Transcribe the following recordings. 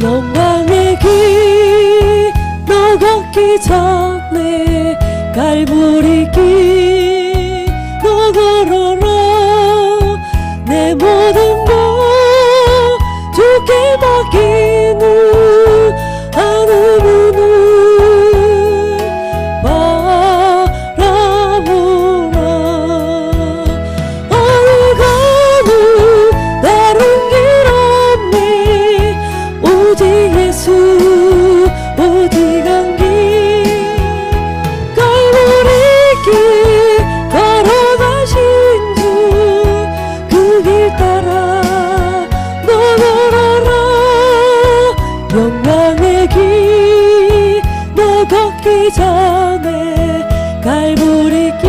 영광의 길 너 걷기 전에 갈보리 길 너 걸어라. 내 모든 것 주께 맡기는 하늘을 바라보라. 어디 가는 다른 길 없네. 오직 예수 오직 한 길 갈보리 길 걸어가신 주 그 길 따라 너 걸어라. 영광의 길 너 걷기 전에 갈보리 길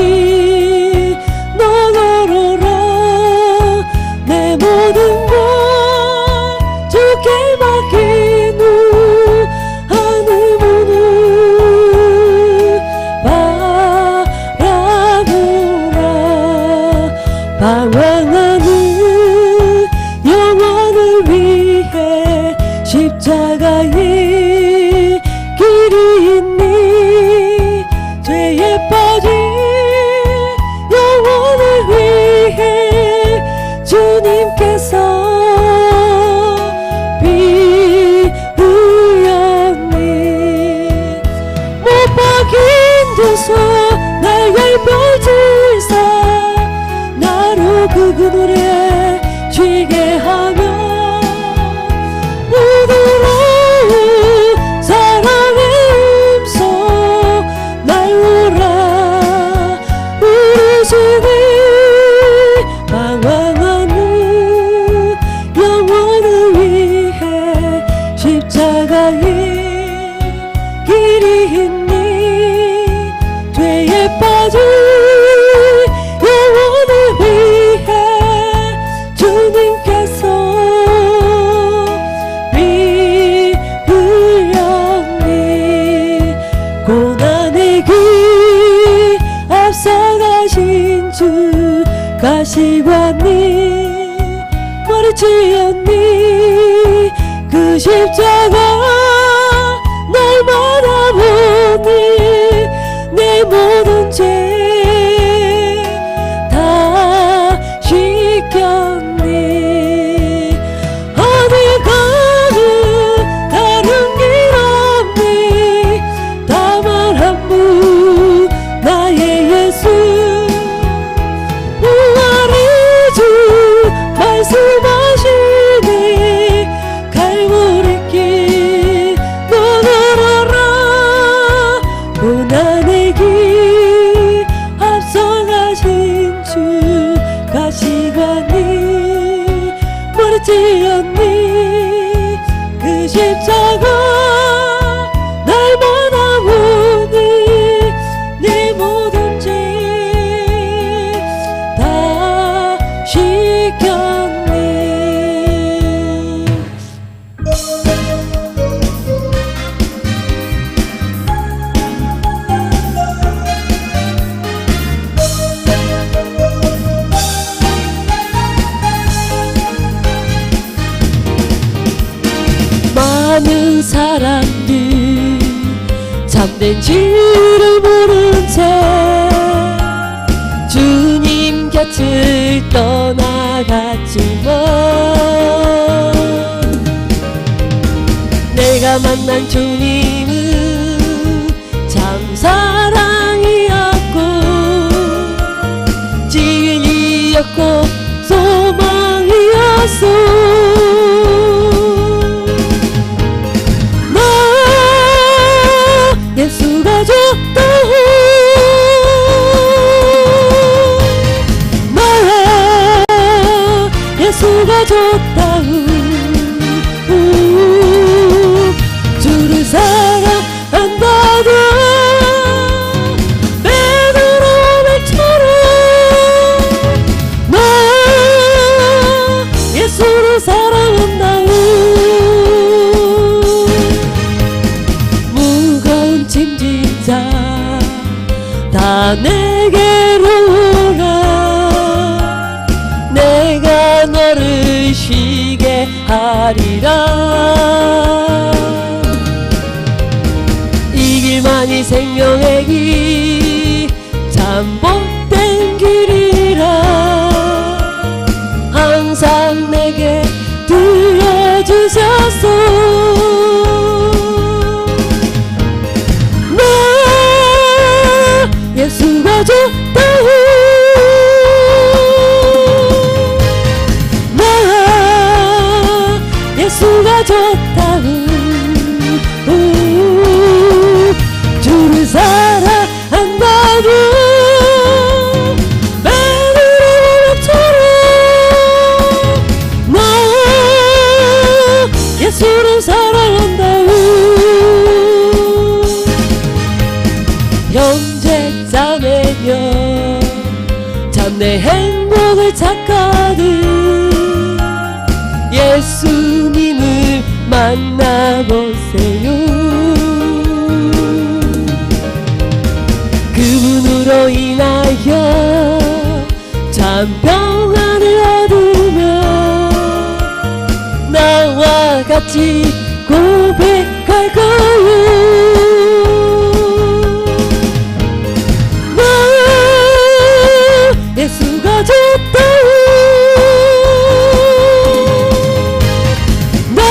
너 걸어라. 내 모든 것 주께 맡기는 하늘 문을 바라보라. 방황하는 영혼을 위해 십자가의 길이 있니. 죄에 빠진 영혼을 위해 주님께서 피 흘렸니. 못 박힌 두 손 날개 펼치사 나로 그 그늘에 쉬게 하며 부드러운 사랑의 음성 날 오라 부르시니. 방황하는 영혼을 위해 십자가의 길이 있니. 죄에 빠진 영혼을 위해 주님께서 피 흘렸니. 고난의 길 앞서가신 주 가시관니. 머리 찧었니. 그 십자가 날마다 보니 내 모든 죄 다 씻겼니. 어디 가는 다른 길 없니. 다만 한 분 나의 예수 부활의 주 말씀하시네. 갈보리 길 너 걸어라. 고난의 길 앞서가신 주 가시관니. 머리 찧었니. 그 십자가 날마다 보니 내 모든 죄 다 씻겼니. 많은 사람들 참된 줄을 모른 채 주님 곁을 떠나갔지만 내가 만난 주님은 참 사랑이었고 진리였고 소망이었어. 예수가 줬다우 나 예수가 줬다우 주를 사랑한다던 베드로 배처럼 나 예수를 사랑한다우. 짐진 자 다 내게로 오라. 내가 너를 쉬게 하리라. 여행이 참 복된 길이라 항상 내게 들려주셨소. 나 예수가 좋다우 나 예수가 좋다우 주를 사랑한다고 베드로처럼 나 예수를 사랑한다고 형제 자매여 참내 행복을 찾거든 예수님을 만나보세요. 그분으로 인하여 참 평안을 얻으며 나와 같이 고백할 거요. 나 예수가 좋다우 나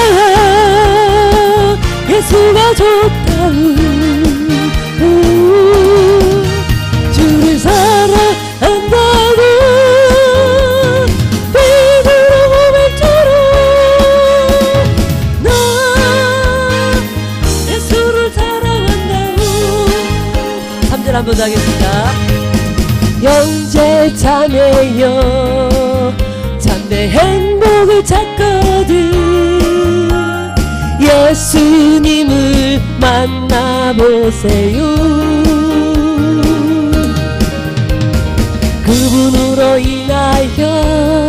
예수가 좋다우 주를 사랑한다고 베드로 고백처럼 나 예수를 사랑한다고 3절 한번 더 하겠습니다. 형제 자매여 참내 행복을 찾거든 예수님을 만나보세요. 그분으로 인하여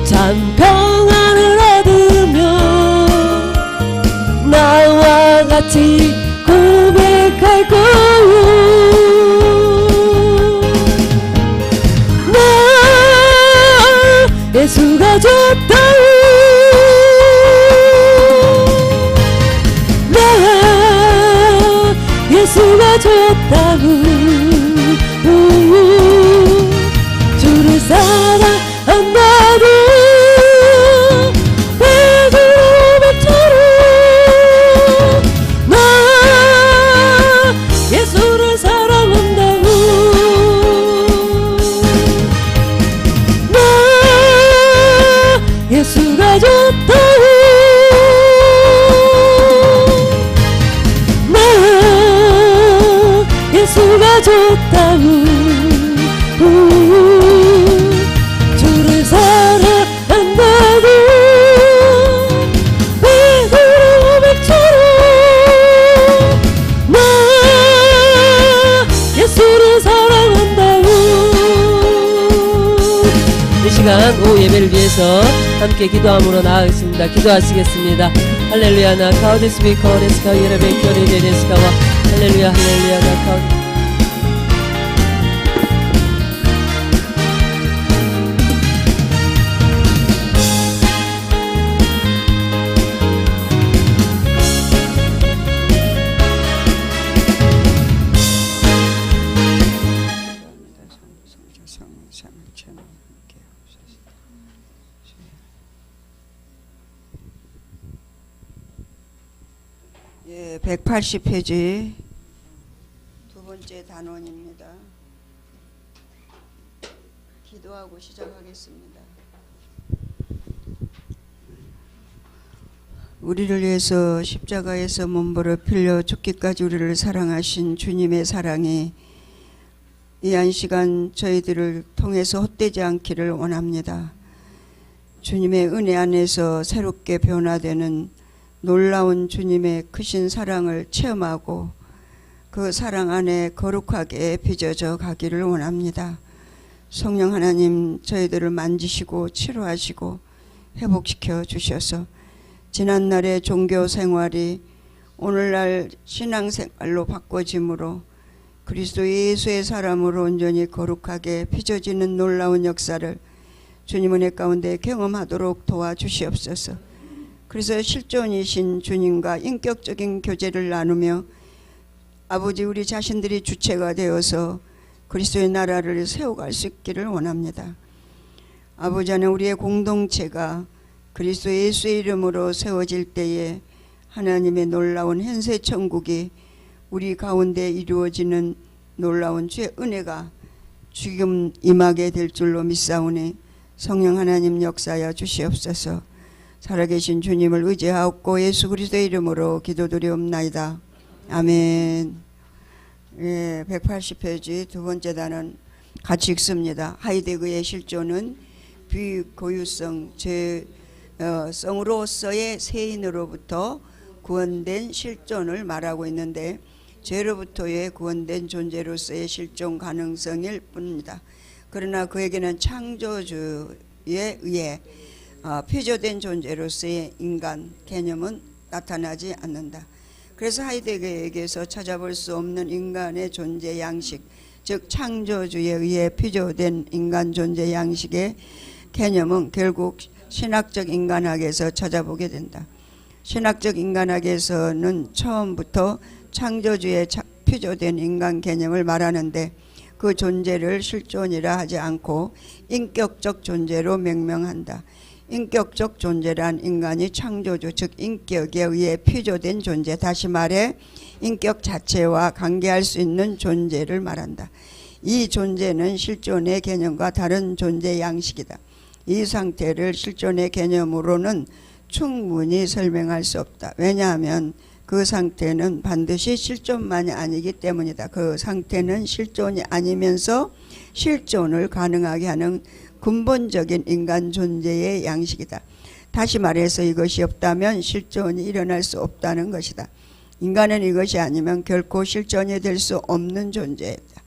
참 평안을 얻으며 나와 같이 고백할 거요. 나 예수가 좋다우 나 예수가 좋다우 주를 사랑한다고 베드로처럼 나 예수를 사랑한다고 나 예수가 좋다고 나 예수가 좋다고 주를 사랑한다고 베드로처럼 나 예수를 사랑한다고. 이 시간 오후 예배를 위해서 함께 기도함으로 나아가겠습니다. 기도하시겠습니다. 할렐루야 나 카우데스 비카오데스카 예레베 교리데데스카와 할렐루야 할렐루야 나 카우데스 예, 180페이지 두 번째 단원입니다. 기도하고 시작하겠습니다. 우리를 위해서 십자가에서 몸부를 빌려 죽기까지 우리를 사랑하신 주님의 사랑이 이 한 시간 저희들을 통해서 헛되지 않기를 원합니다. 주님의 은혜 안에서 새롭게 변화되는 놀라운 주님의 크신 사랑을 체험하고 그 사랑 안에 거룩하게 빚어져 가기를 원합니다. 성령 하나님 저희들을 만지시고 치료하시고 회복시켜 주셔서 지난날의 종교 생활이 오늘날 신앙생활로 바꿔짐으로 그리스도 예수의 사람으로 온전히 거룩하게 빚어지는 놀라운 역사를 주님 은혜 가운데 경험하도록 도와주시옵소서. 그래서 실존이신 주님과 인격적인 교제를 나누며 아버지 우리 자신들이 주체가 되어서 그리스도의 나라를 세워갈 수 있기를 원합니다. 아버지 안에 우리의 공동체가 그리스도 예수의 이름으로 세워질 때에 하나님의 놀라운 현세 천국이 우리 가운데 이루어지는 놀라운 주의 은혜가 지금 임하게 될 줄로 믿사오니 성령 하나님 역사하여 주시옵소서. 살아계신 주님을 의지하옵고 예수 그리스도의 이름으로 기도드리옵나이다. 아멘. 예, 180페이지 두 번째 단은 같이 읽습니다. 하이데거의 실존은 비고유성 죄성으로서의 세인으로부터 구원된 실존을 말하고 있는데 죄로부터의 구원된 존재로서의 실존 가능성일 뿐입니다. 그러나 그에게는 창조주에 의해 피조된 존재로서의 인간 개념은 나타나지 않는다. 그래서 하이데거에게서 찾아볼 수 없는 인간의 존재 양식, 즉 창조주에 의해 피조된 인간 존재 양식의 개념은 결국 신학적 인간학에서 찾아보게 된다. 신학적 인간학에서는 처음부터 창조주의 피조된 인간 개념을 말하는데 그 존재를 실존이라 하지 않고 인격적 존재로 명명한다. 인격적 존재란 인간이 창조주, 즉 인격에 의해 피조된 존재, 다시 말해 인격 자체와 관계할 수 있는 존재를 말한다. 이 존재는 실존의 개념과 다른 존재 양식이다. 이 상태를 실존의 개념으로는 충분히 설명할 수 없다. 왜냐하면 그 상태는 반드시 실존만이 아니기 때문이다. 그 상태는 실존이 아니면서 실존을 가능하게 하는 근본적인 인간 존재의 양식이다. 다시 말해서 이것이 없다면 실존이 일어날 수 없다는 것이다. 인간은 이것이 아니면 결코 실존이 될 수 없는 존재이다.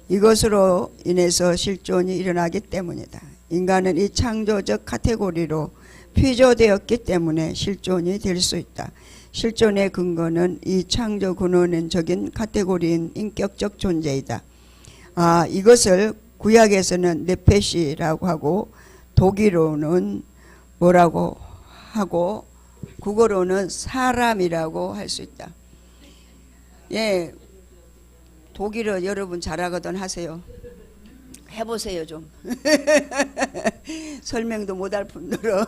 이것으로 인해서 실존이 일어나기 때문이다. 인간은 이 창조적 카테고리로 피조되었기 때문에 실존이 될 수 있다. 실존의 근거는 이 창조 근원적인 카테고리인 인격적 존재이다. 이것을 구약에서는 네페시라고 하고 독일어는 뭐라고 하고 국어로는 사람이라고 할 수 있다. 예, 독일어 여러분 잘하거든 하세요. 해보세요 좀. 설명도 못할 뿐더러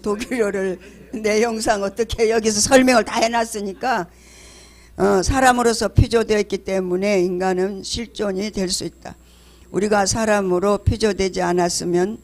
독일어를 내 영상 어떻게 여기서 설명을 다 해놨으니까 사람으로서 피조되었기 때문에 인간은 실존이 될 수 있다. 우리가 사람으로 피조되지 않았으면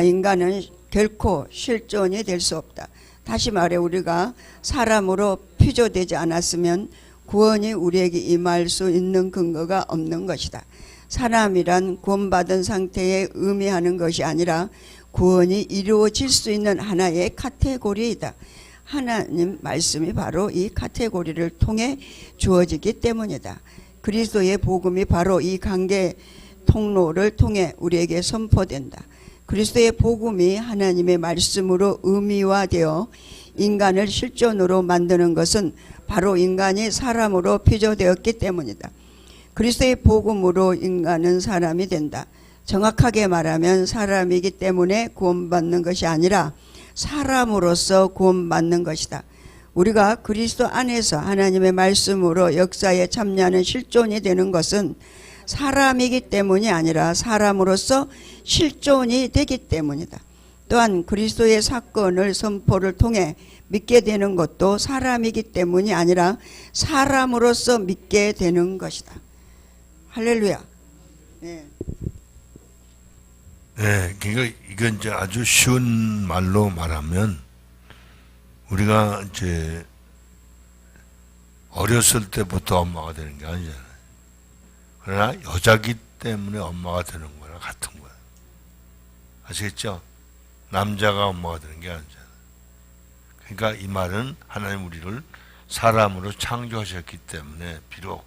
인간은 결코 실존이 될 수 없다. 다시 말해 우리가 사람으로 피조되지 않았으면 구원이 우리에게 임할 수 있는 근거가 없는 것이다. 사람이란 구원받은 상태에 의미하는 것이 아니라 구원이 이루어질 수 있는 하나의 카테고리이다. 하나님 말씀이 바로 이 카테고리를 통해 주어지기 때문이다. 그리스도의 복음이 바로 이 관계 통로를 통해 우리에게 선포된다. 그리스도의 복음이 하나님의 말씀으로 의미화되어 인간을 실존으로 만드는 것은 바로 인간이 사람으로 피조되었기 때문이다. 그리스도의 복음으로 인간은 사람이 된다. 정확하게 말하면 사람이기 때문에 구원받는 것이 아니라 사람으로서 구원받는 것이다. 우리가 그리스도 안에서 하나님의 말씀으로 역사에 참여하는 실존이 되는 것은 사람이기 때문이 아니라 사람으로서 실존이 되기 때문이다. 또한 그리스도의 사건을 선포를 통해 믿게 되는 것도 사람이기 때문이 아니라 사람으로서 믿게 되는 것이다. 할렐루야. 네. 네, 그러니까 이건 이제 아주 쉬운 말로 말하면 우리가 이제 어렸을 때부터 엄마가 되는 게 아니잖아요. 그러나 여자기 때문에 엄마가 되는 거랑 같은 거야. 아시겠죠? 남자가 엄마가 되는 게 아니잖아요. 그러니까 이 말은 하나님 우리를 사람으로 창조하셨기 때문에 비록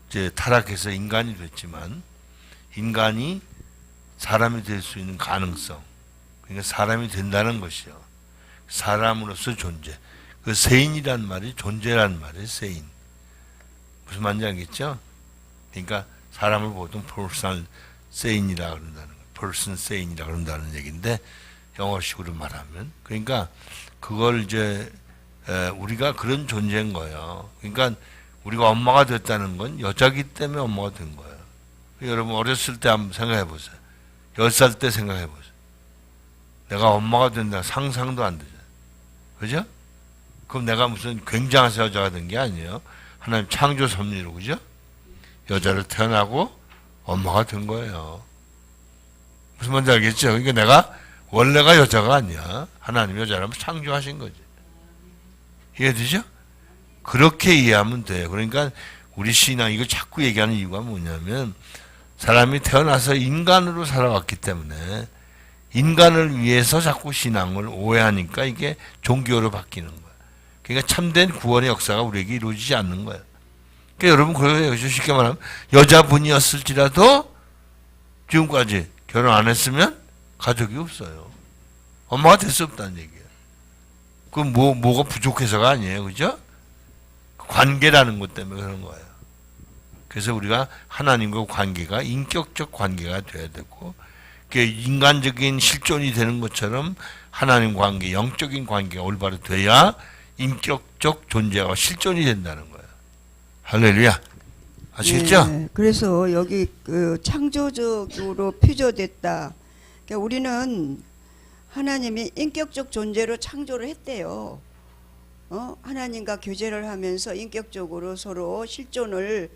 이제 타락해서 인간이 됐지만 인간이 사람이 될 수 있는 가능성, 그러니까 사람이 된다는 것이요. 사람으로서 존재. 그 세인이란 말이 존재란 말이에요. 세인. 무슨 말인지 알겠죠? 그러니까 사람을 보통 personal saint이라 그런다는 거예요. person saint이라 그런다는 얘기인데 영어식으로 말하면 그러니까 그걸 이제 우리가 그런 존재인 거예요. 그러니까 우리가 엄마가 됐다는 건 여자기 때문에 엄마가 된 거예요. 여러분 어렸을 때 한번 생각해 보세요. 10살 때 생각해 보세요. 내가 엄마가 된다 상상도 안 되잖아요. 그죠? 그럼 내가 무슨 굉장한 여자가 된 게 아니에요. 하나님 창조 섭리로, 그죠? 여자를 태어나고 엄마가 된 거예요. 무슨 말인지 알겠죠? 그러니까 내가 원래가 여자가 아니야. 하나님 여자라면 창조하신 거지. 이해되죠? 그렇게 이해하면 돼요. 그러니까 우리 신앙 이거 자꾸 얘기하는 이유가 뭐냐면 사람이 태어나서 인간으로 살아왔기 때문에 인간을 위해서 자꾸 신앙을 오해하니까 이게 종교로 바뀌는 거예요. 그러니까 참된 구원의 역사가 우리에게 이루어지지 않는 거예요. 그러니까 여러분 그래요. 쉽게 말하면 여자분이었을지라도 지금까지 결혼 안 했으면 가족이 없어요. 엄마가 될 수 없다는 얘기예요. 그건 뭐가 부족해서가 아니에요. 그죠? 관계라는 것 때문에 그런 거예요. 그래서 우리가 하나님과 관계가 인격적 관계가 돼야 되고 인간적인 실존이 되는 것처럼 하나님 관계, 영적인 관계가 올바로 돼야 인격적 존재가 실존이 된다는 거예요. 할렐루야. 아시겠죠? 네, 그래서 여기 그 창조적으로 피조됐다. 그러니까 우리는 하나님이 인격적 존재로 창조를 했대요. 하나님과 교제를 하면서 인격적으로 서로 실존을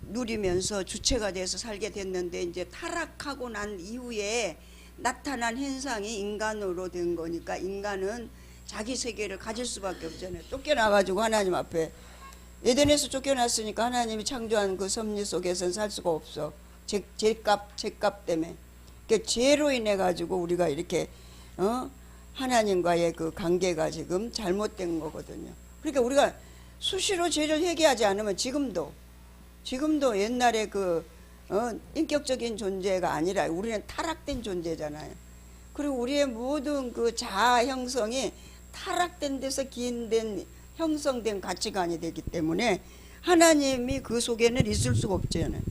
누리면서 주체가 돼서 살게 됐는데 이제 타락하고 난 이후에 나타난 현상이 인간으로 된 거니까 인간은 자기 세계를 가질 수밖에 없잖아요. 쫓겨나가지고 하나님 앞에 에덴에서 쫓겨났으니까 하나님이 창조한 그 섭리 속에서는 살 수가 없어. 죄값 때문에. 그러니까 죄로 인해 가지고 우리가 이렇게 하나님과의 그 관계가 지금 잘못된 거거든요. 그러니까 우리가 수시로 죄를 회개하지 않으면 지금도 옛날에 그 인격적인 존재가 아니라 우리는 타락된 존재잖아요. 그리고 우리의 모든 그 자아 형성이 타락된 데서 기인된 형성된 가치관이 되기 때문에 하나님이 그 속에는 있을 수가 없잖아요.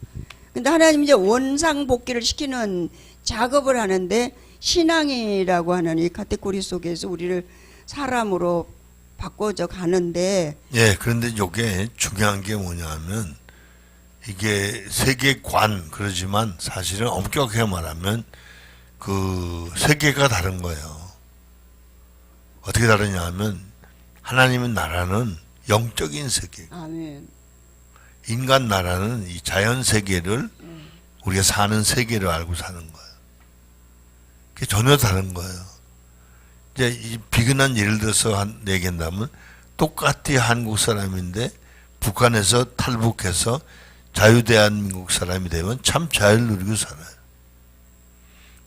근데 하나님이 이제 원상복귀를 시키는 작업을 하는데 신앙이라고 하는 이 카테고리 속에서 우리를 사람으로 바꿔져 가는데 예, 그런데 이게 중요한 게 뭐냐면 이게 세계관 그러지만 사실은 엄격하게 말하면 그 세계가 다른 거예요. 어떻게 다르냐 하면 하나님의 나라는 영적인 세계. 아멘. 인간 나라는 이 자연 세계를 우리가 사는 세계를 알고 사는 거예요. 그게 전혀 다른 거예요. 이제 이 비근한 예를 들어서 얘기한다면 똑같이 한국 사람인데 북한에서 탈북해서 자유대한민국 사람이 되면 참 자유를 누리고 살아요.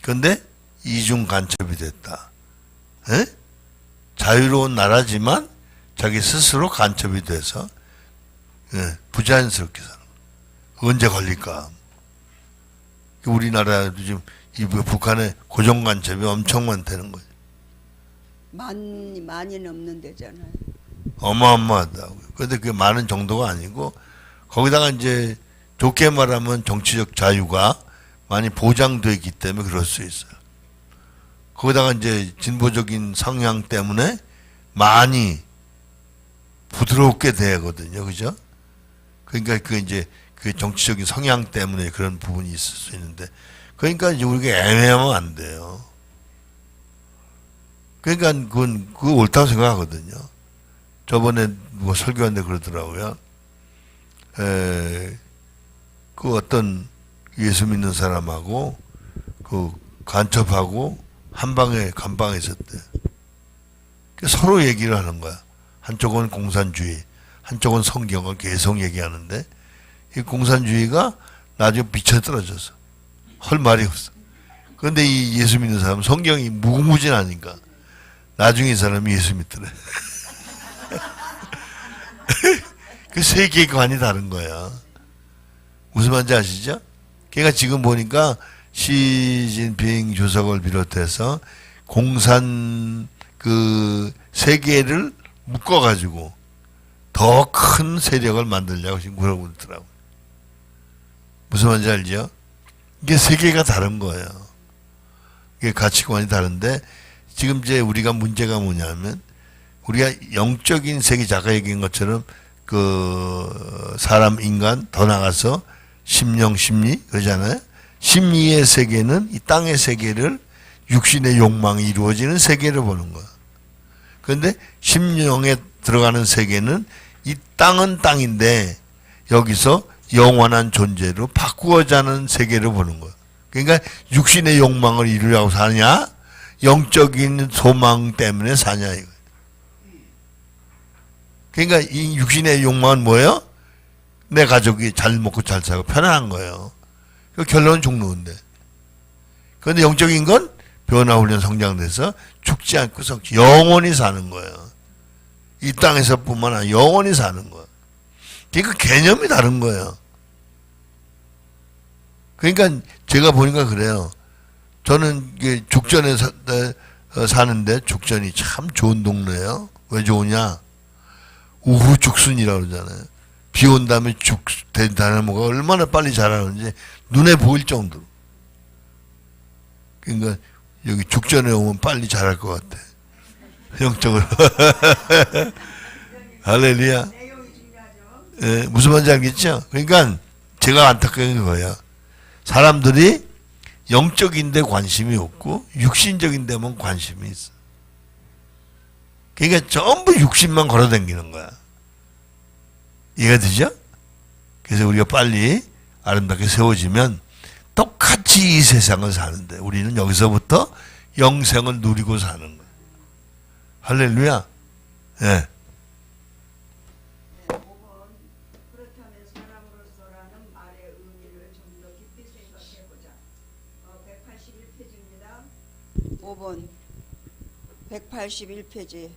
그런데 이중 간첩이 됐다. 에? 자유로운 나라지만 자기 스스로 간첩이 돼서 부자연스럽게 사는 거예요. 언제 걸릴까? 우리나라도 지금 이 북한에 고정 간첩이 엄청 많다는 거예요. 많이 넘는 데잖아요. 어마어마하다고요. 그런데 그게 많은 정도가 아니고 거기다가 이제 좋게 말하면 정치적 자유가 많이 보장되어 있기 때문에 그럴 수 있어요. 거기다가 이제 진보적인 성향 때문에 많이 부드럽게 되거든요. 그죠? 그러니까 그 이제 그 정치적인 성향 때문에 그런 부분이 있을 수 있는데 그러니까 이제 우리가 애매하면 안 돼요. 그러니까 그거 옳다고 생각하거든요. 저번에 뭐 설교하는데 그러더라고요. 그 어떤 예수 믿는 사람하고 그 간첩하고 한방에 감방에 있었대. 서로 얘기를 하는 거야. 한쪽은 공산주의, 한쪽은 성경을 계속 얘기하는데 이 공산주의가 나중에 미쳐 떨어졌어. 할 말이 없어. 그런데 이 예수 믿는 사람은 성경이 무궁무진하니까 나중에 이 사람이 예수 믿더래. 그 세계관이 다른 거야. 무슨 말인지 아시죠? 그러니까 지금 보니까 시진핑 주석을 비롯해서 공산 그 세계를 묶어가지고 더 큰 세력을 만들려고 지금 그러고 있더라고요. 무슨 말인지 알죠? 이게 세계가 다른 거예요. 이게 가치관이 다른데 지금 이제 우리가 문제가 뭐냐면 우리가 영적인 세계, 자가 얘기한 것처럼 그 사람, 인간, 더 나가서 심령, 심리 그러잖아요. 심리의 세계는 이 땅의 세계를 육신의 욕망이 이루어지는 세계를 보는 거야. 그런데 심령에 들어가는 세계는 이 땅은 땅인데 여기서 영원한 존재로 바꾸어자는 세계를 보는 거야. 그러니까 육신의 욕망을 이루려고 사냐? 영적인 소망 때문에 사냐 이거. 그러니까 이 육신의 욕망은 뭐예요? 내 가족이 잘 먹고 잘 살고 편안한 거예요. 그 결론은 죽는데. 그런데 영적인 건 변화훈련 성장돼서 죽지 않고 영원히 사는 거예요. 이 땅에서뿐만 아니라 영원히 사는 거예요. 그러니까 개념이 다른 거예요. 그러니까 제가 보니까 그래요. 저는 죽전에 사는데 죽전이 참 좋은 동네예요. 왜 좋으냐? 우후죽순이라고 그러잖아요. 비 온 다음에 대나무가 얼마나 빨리 자라는지 눈에 보일 정도로. 그러니까 여기 죽전에 오면 빨리 자랄 것 같아. 영적으로. 할렐루야. 예, 무슨 말인지 알겠죠? 그러니까 제가 안타까운 거예요. 사람들이 영적인 데 관심이 없고 육신적인 데만 관심이 있어. 그러니까 전부 육신만 걸어다니는 거야. 이해가 되죠? 그래서 우리가 빨리 아름답게 세워지면 똑같이 이 세상을 사는데 우리는 여기서부터 영생을 누리고 사는 거야. 할렐루야. 예. 네. 5번 그렇다면 사람으로서라는 말의 의미를 좀 더 깊이 생각해보자. 181페이지입니다. 5번 181페이지.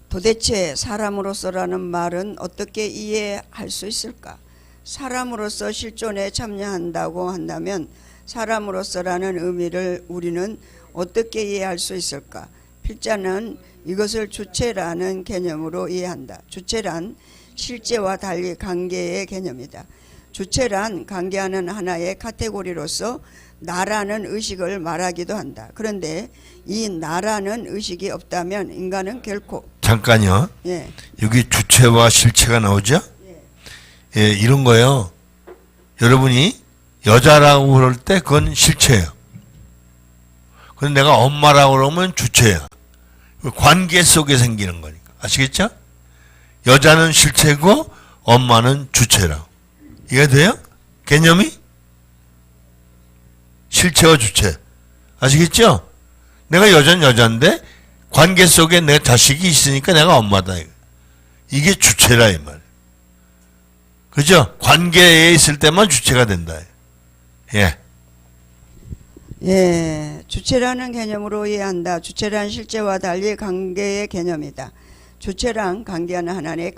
도대체 사람으로서라는 말은 어떻게 이해할 수 있을까? 사람으로서 실존에 참여한다고 한다면 사람으로서라는 의미를 우리는 어떻게 이해할 수 있을까? 필자는 이것을 주체라는 개념으로 이해한다. 주체란 실제와 달리 관계의 개념이다. 주체란 관계하는 하나의 카테고리로서 나라는 의식을 말하기도 한다. 그런데 이 나라는 의식이 없다면 인간은 결코. 잠깐요. 예. 여기 주체와 실체가 나오죠? 예, 이런 거예요. 여러분이 여자라고 그럴 때 그건 실체예요. 그런데 내가 엄마라고 그러면 주체야. 관계 속에 생기는 거니까. 아시겠죠? 여자는 실체고 엄마는 주체라고. 이해가 돼요? 개념이? 실체와 주체. 아시겠죠? 내가 여자는 여자인데 관계 속에 내 자식이 있으니까 내가 엄마다. 이게 주체라 이 말. 그죠? 관계에 있을 때만 주체가 된다. 예. 예, 주체라는 개념으로 이해한다. 주체란 실제와 달리 관계의 개념이다. 주체랑 관계하는 하나의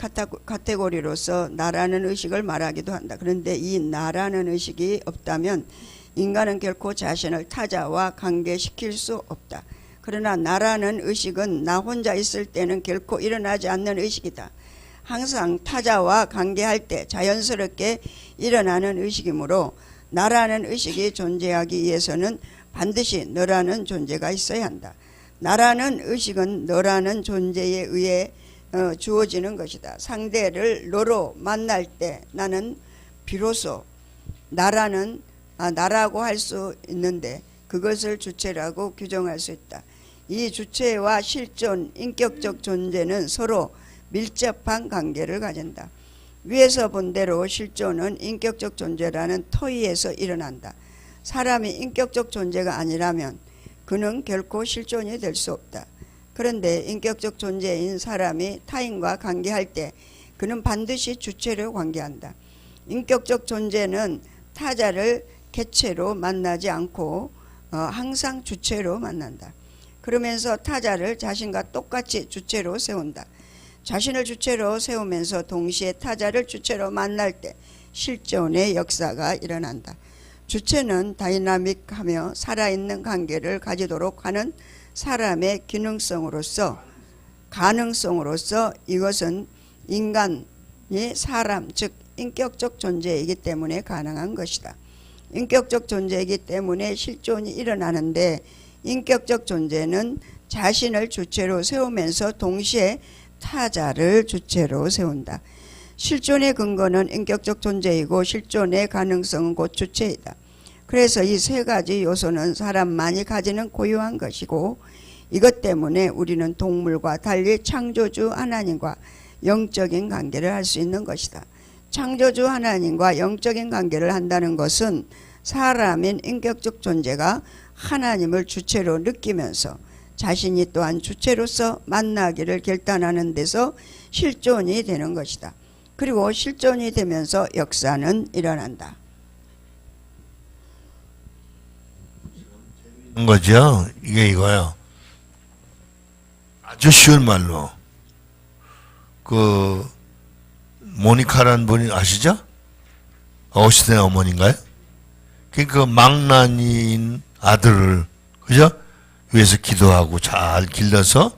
카테고리로서 나라는 의식을 말하기도 한다. 그런데 이 나라는 의식이 없다면 인간은 결코 자신을 타자와 관계시킬 수 없다. 그러나 나라는 의식은 나 혼자 있을 때는 결코 일어나지 않는 의식이다. 항상 타자와 관계할 때 자연스럽게 일어나는 의식이므로 나라는 의식이 존재하기 위해서는 반드시 너라는 존재가 있어야 한다. 나라는 의식은 너라는 존재에 의해 주어지는 것이다. 상대를 너로 만날 때 나는 비로소 나라고 할 수 있는데 그것을 주체라고 규정할 수 있다. 이 주체와 실존, 인격적 존재는 서로 밀접한 관계를 가진다. 위에서 본 대로 실존은 인격적 존재라는 토의에서 일어난다. 사람이 인격적 존재가 아니라면 그는 결코 실존이 될 수 없다. 그런데 인격적 존재인 사람이 타인과 관계할 때 그는 반드시 주체로 관계한다. 인격적 존재는 타자를 개체로 만나지 않고 항상 주체로 만난다. 그러면서 타자를 자신과 똑같이 주체로 세운다. 자신을 주체로 세우면서 동시에 타자를 주체로 만날 때 실존의 역사가 일어난다. 주체는 다이나믹하며 살아있는 관계를 가지도록 하는 사람의 가능성으로서 이것은 인간이 사람, 즉 인격적 존재이기 때문에 가능한 것이다. 인격적 존재이기 때문에 실존이 일어나는데 인격적 존재는 자신을 주체로 세우면서 동시에 타자를 주체로 세운다. 실존의 근거는 인격적 존재이고 실존의 가능성은 곧 주체이다. 그래서 이 세 가지 요소는 사람만이 가지는 고유한 것이고 이것 때문에 우리는 동물과 달리 창조주 하나님과 영적인 관계를 할 수 있는 것이다. 창조주 하나님과 영적인 관계를 한다는 것은 사람인 인격적 존재가 하나님을 주체로 느끼면서 자신이 또한 주체로서 만나기를 결단하는 데서 실존이 되는 것이다. 그리고 실존이 되면서 역사는 일어난다. 거죠. 이게 이거요. 아주 쉬운 말로 그 모니카라는 분이 아시죠? 어시드의 어머니인가요? 그 망나니인 아들을 그죠? 위해서 기도하고 잘 길러서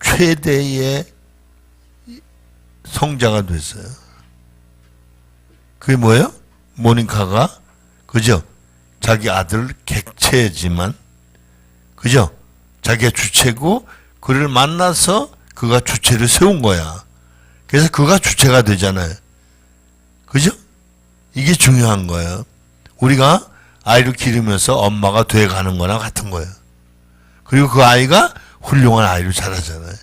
최대의 성자가 됐어요. 그게 뭐예요? 모니카가 그죠? 자기 아들 객체지만 그죠? 자기가 주체고 그를 만나서 그가 주체를 세운 거야. 그래서 그가 주체가 되잖아요. 그죠? 이게 중요한 거예요. 우리가 아이를 기르면서 엄마가 돼가는 거나 같은 거예요. 그리고 그 아이가 훌륭한 아이로 자라잖아요.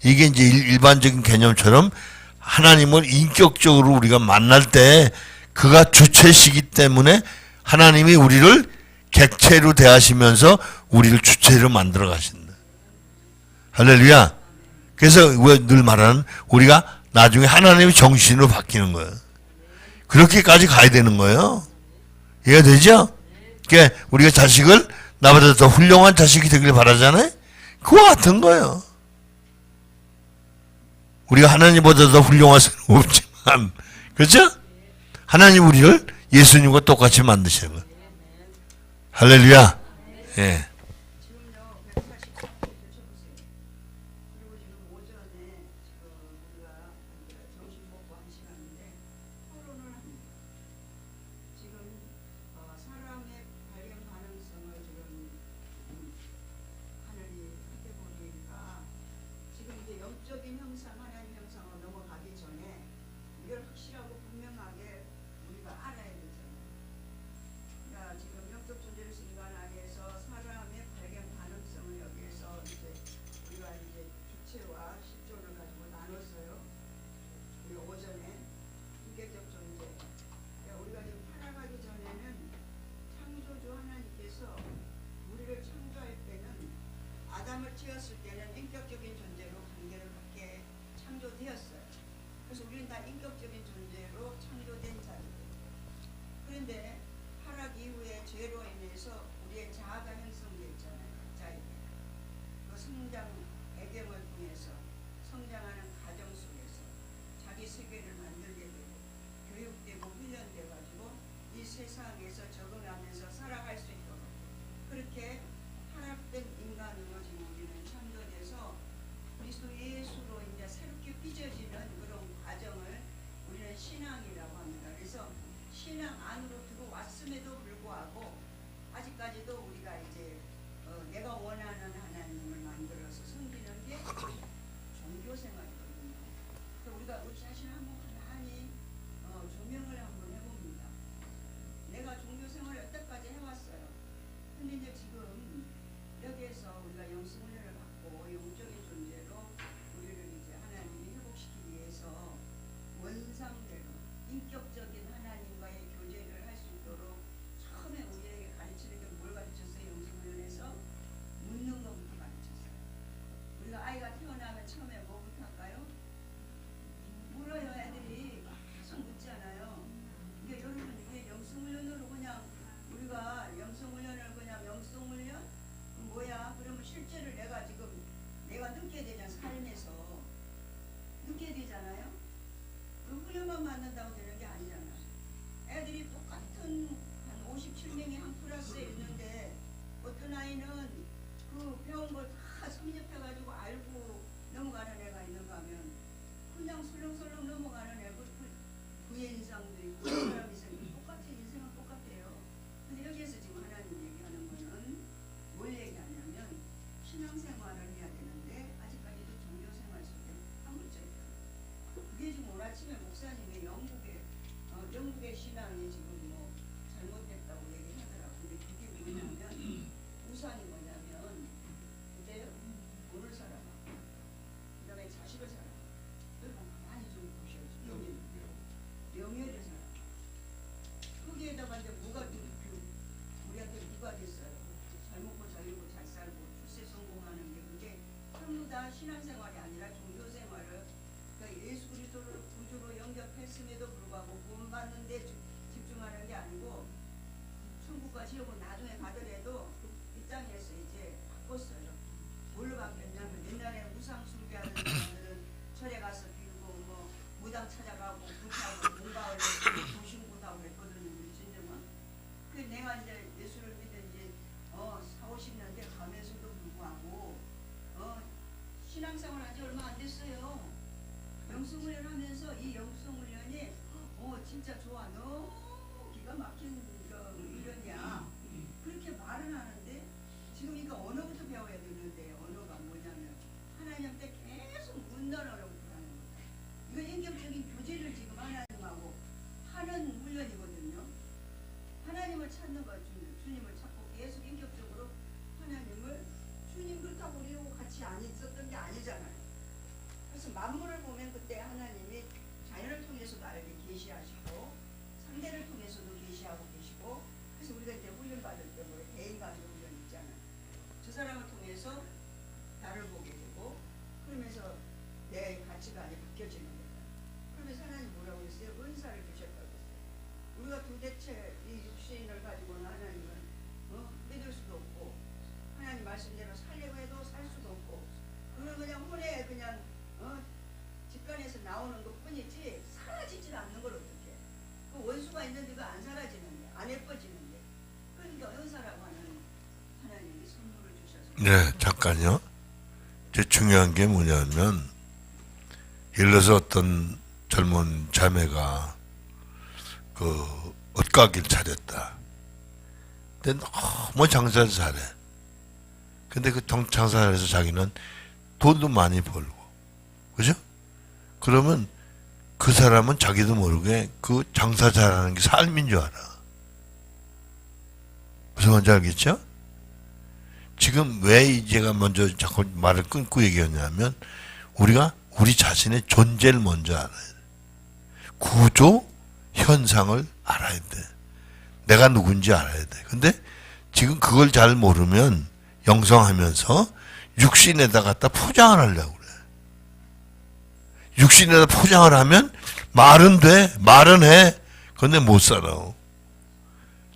이게 이제 일반적인 개념처럼 하나님을 인격적으로 우리가 만날 때 그가 주체시기 때문에 하나님이 우리를 객체로 대하시면서 우리를 주체로 만들어 가신다. 할렐루야. 그래서 늘 말하는 우리가 나중에 하나님의 정신으로 바뀌는 거예요. 그렇게까지 가야 되는 거예요. 이해가 되죠? 그러니까 우리가 자식을 나보다 더 훌륭한 자식이 되길 바라잖아요. 그와 같은 거예요. 우리가 하나님보다 더 훌륭할 수는 없지만 그렇죠? 하나님 우리를 예수님과 똑같이 만드시는 거예요. 할렐루야. 예. 아담을 지었을 때는 인격적인 존재로 관계를 갖게 창조되었어요. 그래서 우리는 다 인격적인 존재로 창조된 자들이에요. 그런데 타락 이후에 죄로 인해서 우리의 자아가 형성되었잖아요. 각자에게. 그 성장 배경을 통해서 성장하는 가정 속에서 자기 세계를 만들게 되고 교육되고 훈련돼가지고 이 세상에서 적응하면서 살아갈 수 있도록 그렇게 타락된 인간으로 지금 우리는 창조돼서 그리스도 예수로 이제 새롭게 빚어지는 그런 과정을 우리는 신앙이라고 합니다. 그래서 신앙 안으로 들어왔음에도 불구하고 아직까지도 우리가 이제 내가 원하는 하나님을 만들어서 섬기는 게 종교 생활이거든요. 그래서 우리가 우리 자신 한번 가만히 조명을 한번 해봅니다. 내가 종교 생활을 여태까지 해왔어요. 근데 이제 지금 여기에서 우리가 영성 훈련을 받고 영적인 존재로 우리를 이제 하나님이 회복시키기 위해서 원상대로 인격적인 하나님과의 교제를 할 수 있도록 처음에 우리에게 가르치는 게 뭘 가르쳤어요? 영성 훈련에서 묻는 것부터 가르쳤어요. 우리가 아이가 태어나면 처음에 뭐부터 할까요? 물어요. 애들이 계속 묻잖아요. 이게 여러분 이게 영성 훈련으로 그냥 우리가 영성 훈련을 그냥 영성 훈련 뭐야? 그러면 실제를 내가 지금 내가 느끼게 되잖아. 삶에서 느끼게 되잖아요. 그 훈련만 만든다고 되는 게 아니잖아. 애들이 똑같은 한 57명이 한 클래스에 있는데 어떤 아이는 그 배운 걸 다 섭렵해가지고 알고 넘어가는 애가 있는가 하면 그냥 설렁설렁 넘어가는 애고 그의 인상도 있고 그 사람 인생이 똑같은 인생은 똑같아요. 근데 여기에서 지금 하나님 얘기하는 거는 예수가 지우고 나중에 가더라도 입장에서 이제 바꿨어요. 뭘로 바뀌었냐면 옛날에 우상 숭배하는 사람들은 절에 가서 빌고 뭐 무당 찾아가고 불하고 공부하고 조신고다고 했거든요. 우리 진정은. 그 내가 이제 예수를 믿은 지 40-50년 돼 가면서도 불구하고 신앙생활 한 지 얼마 안 됐어요. 영성훈련 하면서 이 영성훈련이 진짜 좋아. 너무 기가 막힌 훈련이야. 그렇게 말은 하는데 지금 이거 언어부터 배워야 되는데 언어가 뭐냐면 하나님한테 계속 문단어로부터 하는 거다. 이거 인격적인 교제를 지금 하나님하고 하는 훈련이거든요. 하나님을 찾는 거 주님을 찾고 계속 인격적으로 하나님을 주님 그렇다고 우리하고 같이 안 있었던 게 아니잖아요. 그래서 만물을 보면 그때 하나님이 자연을 통해서도 알게 계시하시고 상대를 통해서도 계시하고 계시고 그래서 우리가 이제 훈련 받을 때 뭐 대인관계 훈련 있잖아요. 저 사람을 통해서 나를 보게 되고 그러면서 내 가치관이 바뀌어지는 거예요. 그러면서 하나님 뭐라고 했어요? 은사를 주셨다고 했어요. 우리가 도대체 이 육신을 가지고는 하나님을 믿을 수도 없고 하나님 말씀대로 살려고 해도 살 수도 없고 그걸 그냥 혼에 그냥 직관에서 나오는 것 뿐이지 사라지질 않는 걸 어떻게 그 원수가 있는데 그 안 사라지는데 안 예뻐지는데 그러니까 은사라고 하는 하나님이 선물을 주셔서 네, 잠깐요. 이제 중요한 게 뭐냐면 예를 들어서 어떤 젊은 자매가 그 옷가게를 차렸다. 근데 너무 장사를 잘해. 근데 그 장사를 해서 자기는 돈도 많이 벌고 그죠? 그러면 그 사람은 자기도 모르게 그 장사 잘하는 게 삶인 줄 알아. 무슨 말인지 알겠죠? 지금 왜 제가 먼저 자꾸 말을 끊고 얘기하냐면 우리가 우리 자신의 존재를 먼저 알아야 돼. 구조, 현상을 알아야 돼. 내가 누군지 알아야 돼. 근데 지금 그걸 잘 모르면 영성하면서 육신에다 갖다 포장을 하려고 그래. 육신에다 포장을 하면 말은 돼. 말은 해. 근데 못 살아.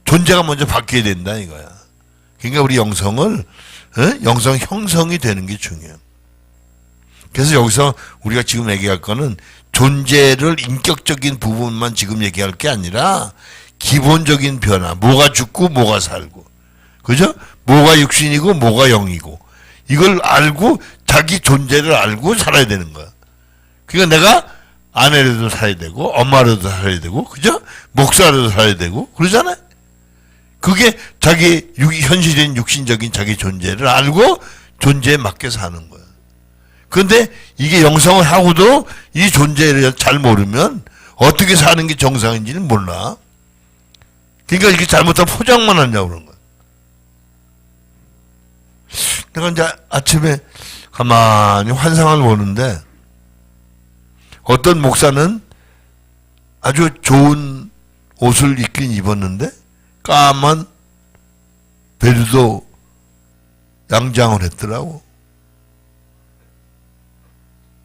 존재가 먼저 바뀌어야 된다 이거야. 그러니까 우리 영성을 영성 형성이 되는 게 중요해요. 그래서 여기서 우리가 지금 얘기할 거는 존재를 인격적인 부분만 지금 얘기할 게 아니라 기본적인 변화. 뭐가 죽고 뭐가 살고. 그죠? 뭐가 육신이고 뭐가 영이고. 이걸 알고 자기 존재를 알고 살아야 되는 거야. 그러니까 내가 아내로도 살아야 되고 엄마로도 살아야 되고 그죠? 목사로도 살아야 되고 그러잖아요. 그게 자기 현실적인 육신적인 자기 존재를 알고 존재에 맞게 사는 거야. 그런데 이게 영성을 하고도 이 존재를 잘 모르면 어떻게 사는 게 정상인지는 몰라. 그러니까 이렇게 잘못한 포장만 하냐고 그런 거야. 내가 이제 아침에 가만히 환상을 보는데 어떤 목사는 아주 좋은 옷을 입긴 입었는데 까만 벨도 양장을 했더라고.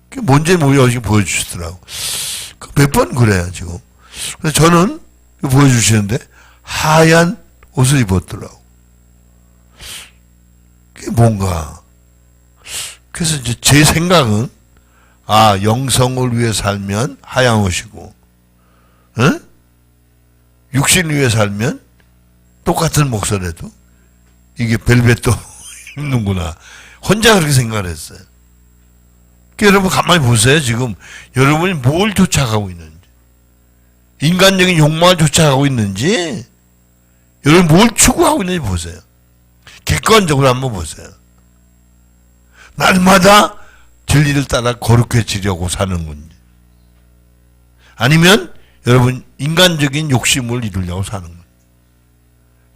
그게 뭔지 모르게 보여주시더라고. 몇 번 그래요 지금. 그래서 저는 보여주시는데 하얀 옷을 입었더라고. 그게 뭔가. 그래서 이제 제 생각은 영성을 위해 살면 하얀 옷이고, 육신을 위해 살면 똑같은 목소리도 이게 벨벳도 입는구나. 혼자 그렇게 생각을 했어요. 그러니까 여러분 가만히 보세요. 지금 여러분이 뭘 쫓아가고 있는지. 인간적인 욕망을 쫓아가고 있는지 여러분 뭘 추구하고 있는지 보세요. 객관적으로 한번 보세요. 날마다 진리를 따라 거룩해지려고 사는 건지 아니면 여러분 인간적인 욕심을 이루려고 사는 건지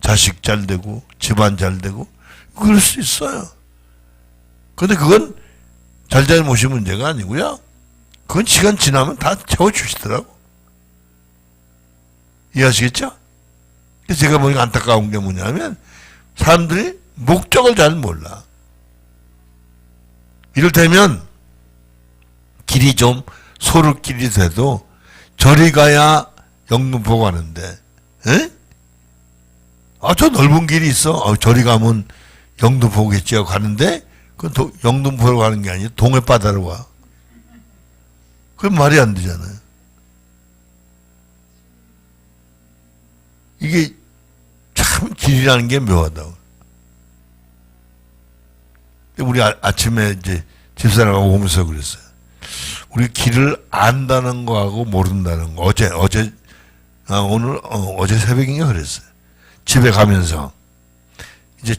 자식 잘 되고 집안 잘 되고 그럴 수 있어요. 그런데 그건 잘잘못이 문제가 아니고요. 그건 시간 지나면 다 채워주시더라고. 이해하시겠죠? 제가 보니까 안타까운 게 뭐냐면 사람들이 목적을 잘 몰라. 이를테면 길이 좀 소르길이 돼도 저리 가야 영등포 가는데 아, 저 넓은 길이 있어. 저리 가면 영등포겠지 하고 가는데, 영등포로 가는 게 아니라 동해 바다로 와. 그건 말이 안 되잖아요. 이게 참 길이라는 게 묘하다고. 우리 아침에 이제 집사람하고 오면서 그랬어요. 우리 길을 안다는 거하고 모른다는 거. 어제 새벽인가 그랬어요. 집에 가면서 이제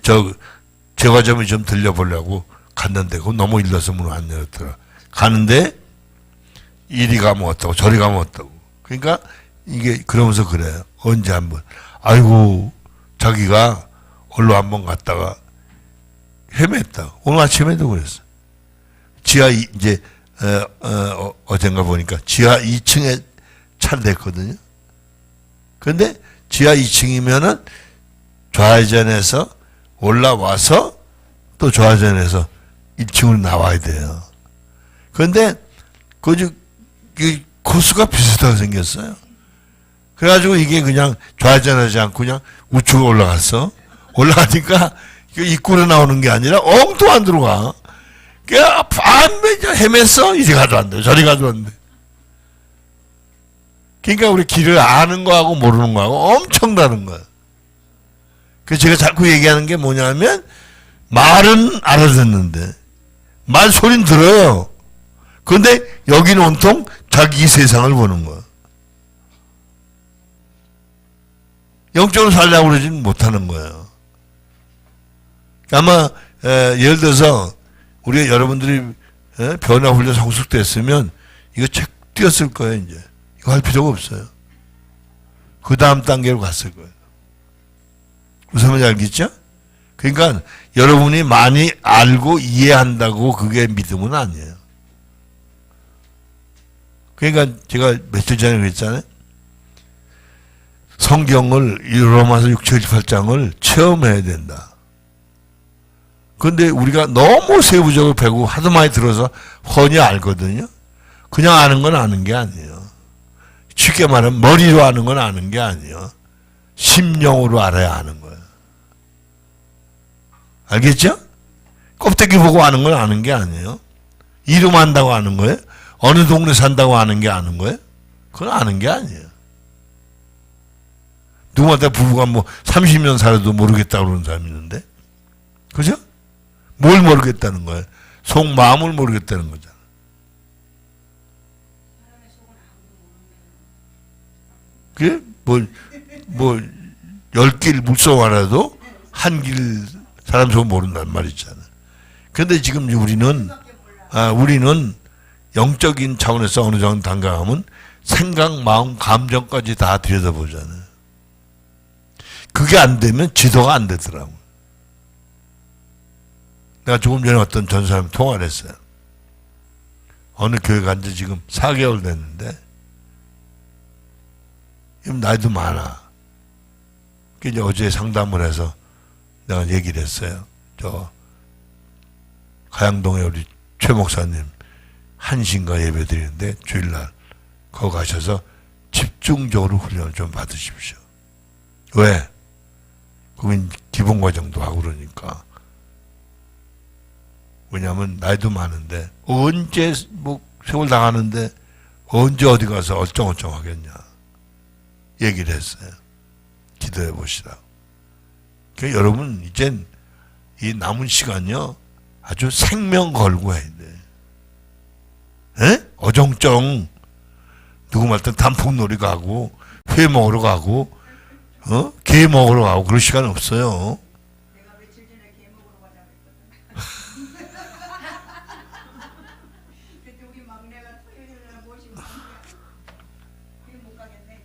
제과점에 좀 들려보려고 갔는데 그거 너무 일러서 문을 안 열었더라. 가는데 이리 가면 어떠고 저리 가면 어떠고. 그러니까 이게 그러면서 그래요. 언제 한번 아이고 자기가 얼로 한번 갔다가 헤맸다. 오늘 아침에도 그랬어. 이제 어젠가 보니까 지하 2층에 차를 댔거든요. 그런데 지하 2층이면은 좌회전해서 올라와서 또 좌회전해서 1층으로 나와야 돼요. 그런데 그 코스가 비슷하게 생겼어요. 그래가지고 이게 그냥 좌회전하지 않고 그냥 우측으로 올라갔어. 올라가니까 입구로 나오는 게 아니라 엉뚱한 들어가. 그냥 반면 헤맸어. 이리 가도 안 돼. 저리 가도 안 돼. 그러니까 우리 길을 아는 거하고 모르는 거하고 엄청 다른 거야. 그래서 제가 자꾸 얘기하는 게 뭐냐면 말은 알아듣는데 말 소리는 들어요. 그런데 여기는 온통 자기 세상을 보는 거야. 영적으로 살려고 그러지는 못하는 거예요. 아마 예를 들어서 우리가 여러분들이 변화훈련 성숙됐으면 이거 책 띄었을 거예요. 이제 이거 할 필요가 없어요. 그 다음 단계로 갔을 거예요. 무슨 말인지 알겠죠? 그러니까 여러분이 많이 알고 이해한다고 그게 믿음은 아니에요. 그러니까 제가 며칠 전에 그랬잖아요. 성경을 로마서 6, 7, 8장을 체험해야 된다. 그런데 우리가 너무 세부적으로 배우고 하도 많이 들어서 훤히 알거든요. 그냥 아는 건 아는 게 아니에요. 쉽게 말하면 머리로 아는 건 아는 게 아니에요. 심령으로 알아야 아는 거예요. 알겠죠? 껍데기 보고 아는 건 아는 게 아니에요. 이름 안다고 아는 거예요? 어느 동네 산다고 아는 게 아는 거예요? 그건 아는 게 아니에요. 누구한테 부부가 뭐 30년 살아도 모르겠다고 그러는 사람이 있는데. 그죠? 뭘 모르겠다는 거예요? 속마음을 모르겠다는 거잖아. 그게 뭐 10길 물속 알아도 한 길 사람 속 모른다는 말 있잖아. 그런데 지금 우리는 영적인 차원에서 어느 정도 단가하면 생각, 마음, 감정까지 다 들여다보잖아요. 그게 안 되면 지도가 안 되더라고. 내가 조금 전에 어떤 전 사람이 통화를 했어요. 어느 교회 간 지 지금 4개월 됐는데, 나이도 많아. 이제 어제 상담을 해서 내가 얘기를 했어요. 가양동에 우리 최 목사님 한신가 예배 드리는데 주일날 거기 가셔서 집중적으로 훈련을 좀 받으십시오. 왜? 그건 기본 과정도 하고 그러니까. 왜냐하면 나이도 많은데 언제 뭐 세월 나가는데 언제 어디 가서 얼쩡얼쩡 하겠냐 얘기를 했어요. 기도해 보시라고. 그러니까 여러분 이젠 이 남은 시간요 아주 생명 걸고 해야 돼. 에? 어정쩡 누구 말든 단풍놀이 가고 회 먹으러 가고 게 먹으러 가고 그럴 시간 없어요. 내가 며칠 전에 게 먹으러 가자고 했거든. 그때 우리 막내가 토요일날 모시고 못 가겠네.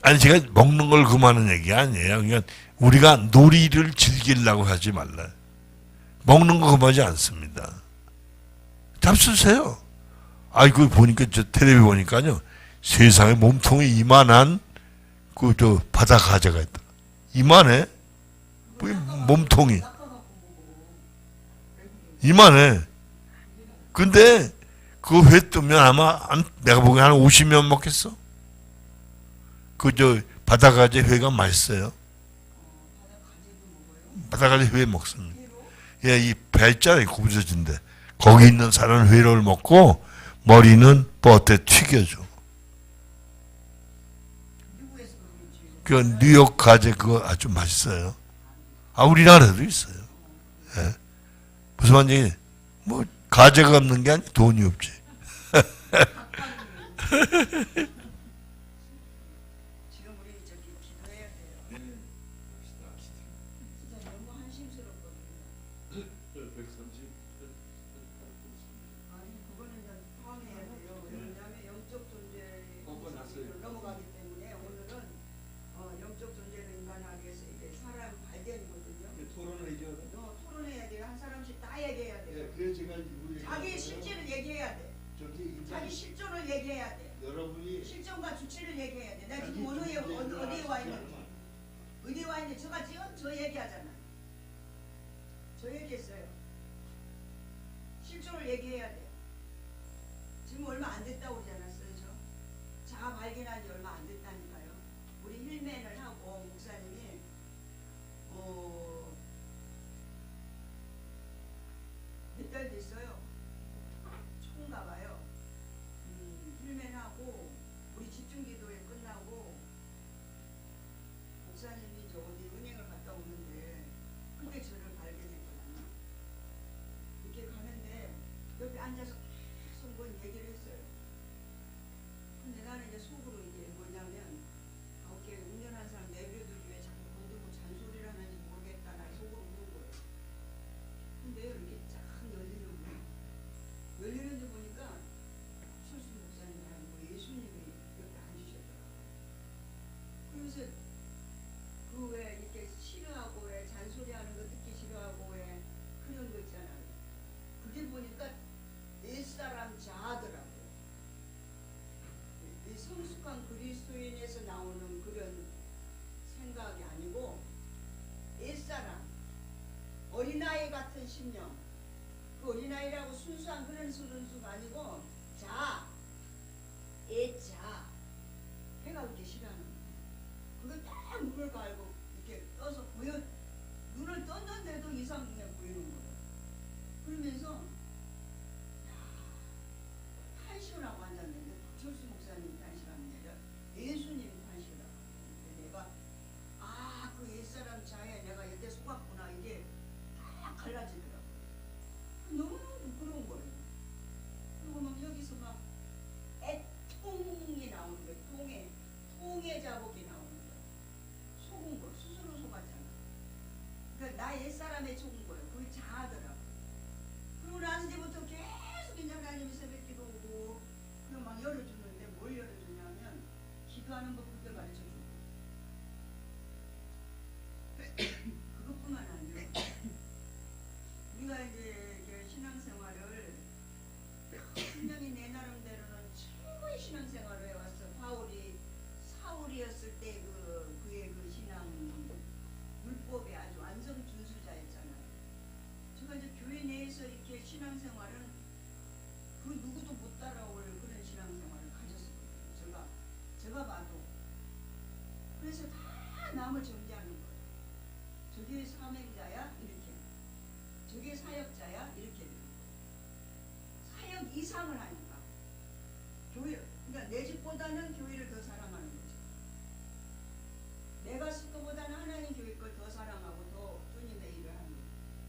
아니 제가 먹는 걸 그만하는 얘기 아니에요. 그러니까 우리가 놀이를 즐기려고 하지 말라. 먹는 거 그만하지 않습니다. 잡수세요. 그 보니까 저 텔레비 보니까요. 세상에 몸통이 이만한 바다 가재가 있다. 이만해. 몸통이. 이만해. 근데 그 회 뜨면 아마 내가 보기엔 한 50명 먹겠어. 그저 바다가재 회가 맛있어요. 바다가재 회 먹습니다. 예, 이 배자에 구부러진데 거기 있는 살은 회를 먹고 머리는 뻗에 튀겨줘. 그 뉴욕 가재 그거 아주 맛있어요. 아, 우리나라에도 있어요. 예. 무슨 말인지 뭐 가재가 없는 게 아니라 돈이 없지. 지금 우리 저기 기도해야 돼요. 진짜 너무 한심스럽거든요. 아니 그거는 이제 다음에 해야 돼요. 왜냐하면 영적 존재를 넘어가기 때문에 오늘은 영적 존재를 인간하기 위해서 이게 사람 발견이거든요. 토론해야 돼요. 한 사람씩 다 얘기해야 돼요. 자기 실제를 얘기해야 돼. 자기 실존을 얘기해야 돼. 실존과 주체를 얘기해야 돼. 내가 지금 어디에 와 있는지. 어디에 와 있는지. 제가 지금 저 얘기하잖아. 저 얘기했어요. 실존을 얘기해야 돼. 지금 얼마 안 됐다고 그러지 않았어요? 저? 자아 발견한 지 얼마 안 됐다니까요. 우리 힐맨을 하고 목사님이 몇 달 됐어요. 초인가 봐요. 힐맨하고 우리 집중기도회 끝나고 목사님이 저 어디 은행을 갔다 오는데 그때 저를 발견했거든요. 이렇게 가는데 옆에 앉아서 계속 뭔 얘기를 했어요. 근데 나는 이제 속으로 이게 뭐냐면 어깨 운전하는 사람 내버려두기 왜 자꾸 건들고 잔소리를 하는지 모르겠다. 나 속으로 우는 거예요. 근데 이렇게 쫙 열리는 거예요. 열리는 데 보니까 철수 목사님이라고 예수님이 옆에 앉으셨더라고요. 그래서 그 왜 이렇게 싫어하고 왜 잔소리하는 거 듣기 싫어하고 왜 그런 거 있잖아요. 그게 보니까 옛사람 자아더라고요. 이 성숙한 그리스도인에서 나오는 그런 생각이 아니고 옛사람 어린아이 같은 심령, 그 어린아이라고 순수한 그런 순수가 아니고 자, 애자, 해가 그렇게 싫어하는 거예요. 그거 딱 눈을 갈고 이렇게 떠서 보여, 눈을 떴는데도 이상하게 보이는 거예요. 그러면서 야, 탄식을 하고 앉았는데 박철수 목사님이 탄식하는 게 아니라 예수님이 탄식을 하고 있는데 내가 그 옛사람 자에 내가 이때 속았구나. 이게 딱 갈라지더라고요. 너무 부끄러운 거예요. 그리고 막 여기서 막 애통이 나오는 거예요. 통의 자복이 나오는 거예요. 속은 거, 스스로 속았잖아. 그러니까 나 옛사람에 속은 거예요. 그게 자아더라고요. 그리고 나서 이제부터 계속 이제 하나님이 새벽기도 오고 그럼 막 열어주는데 뭘 열어주냐면 기도하는 법부터 가르쳐주고 그것뿐만 아니라 우리가 이제 신앙생활을 분명히 내 나름대로는 최고의 신앙생활을 해왔어. 사울이었을 때 그의 그 신앙 율법에 아주 완전 준수자였잖아요. 제가 이제 교회 내에서 이렇게 신앙생활은 그 누구도 못 따라올 그런 신앙생활을 가졌었거든요. 제가 봐도. 그래서 다 남을 정죄하는 거예요. 저게 사명자야? 이렇게. 저게 사역자야? 이렇게 되는 거예요. 사역 이상을 하니까. 그러니까 내 집보다는 교회를 더 사랑하는 거죠. 내가 쓸 것보다는 하나님 교회 걸 더 사랑하고 더 주님의 일을 하는 거예요.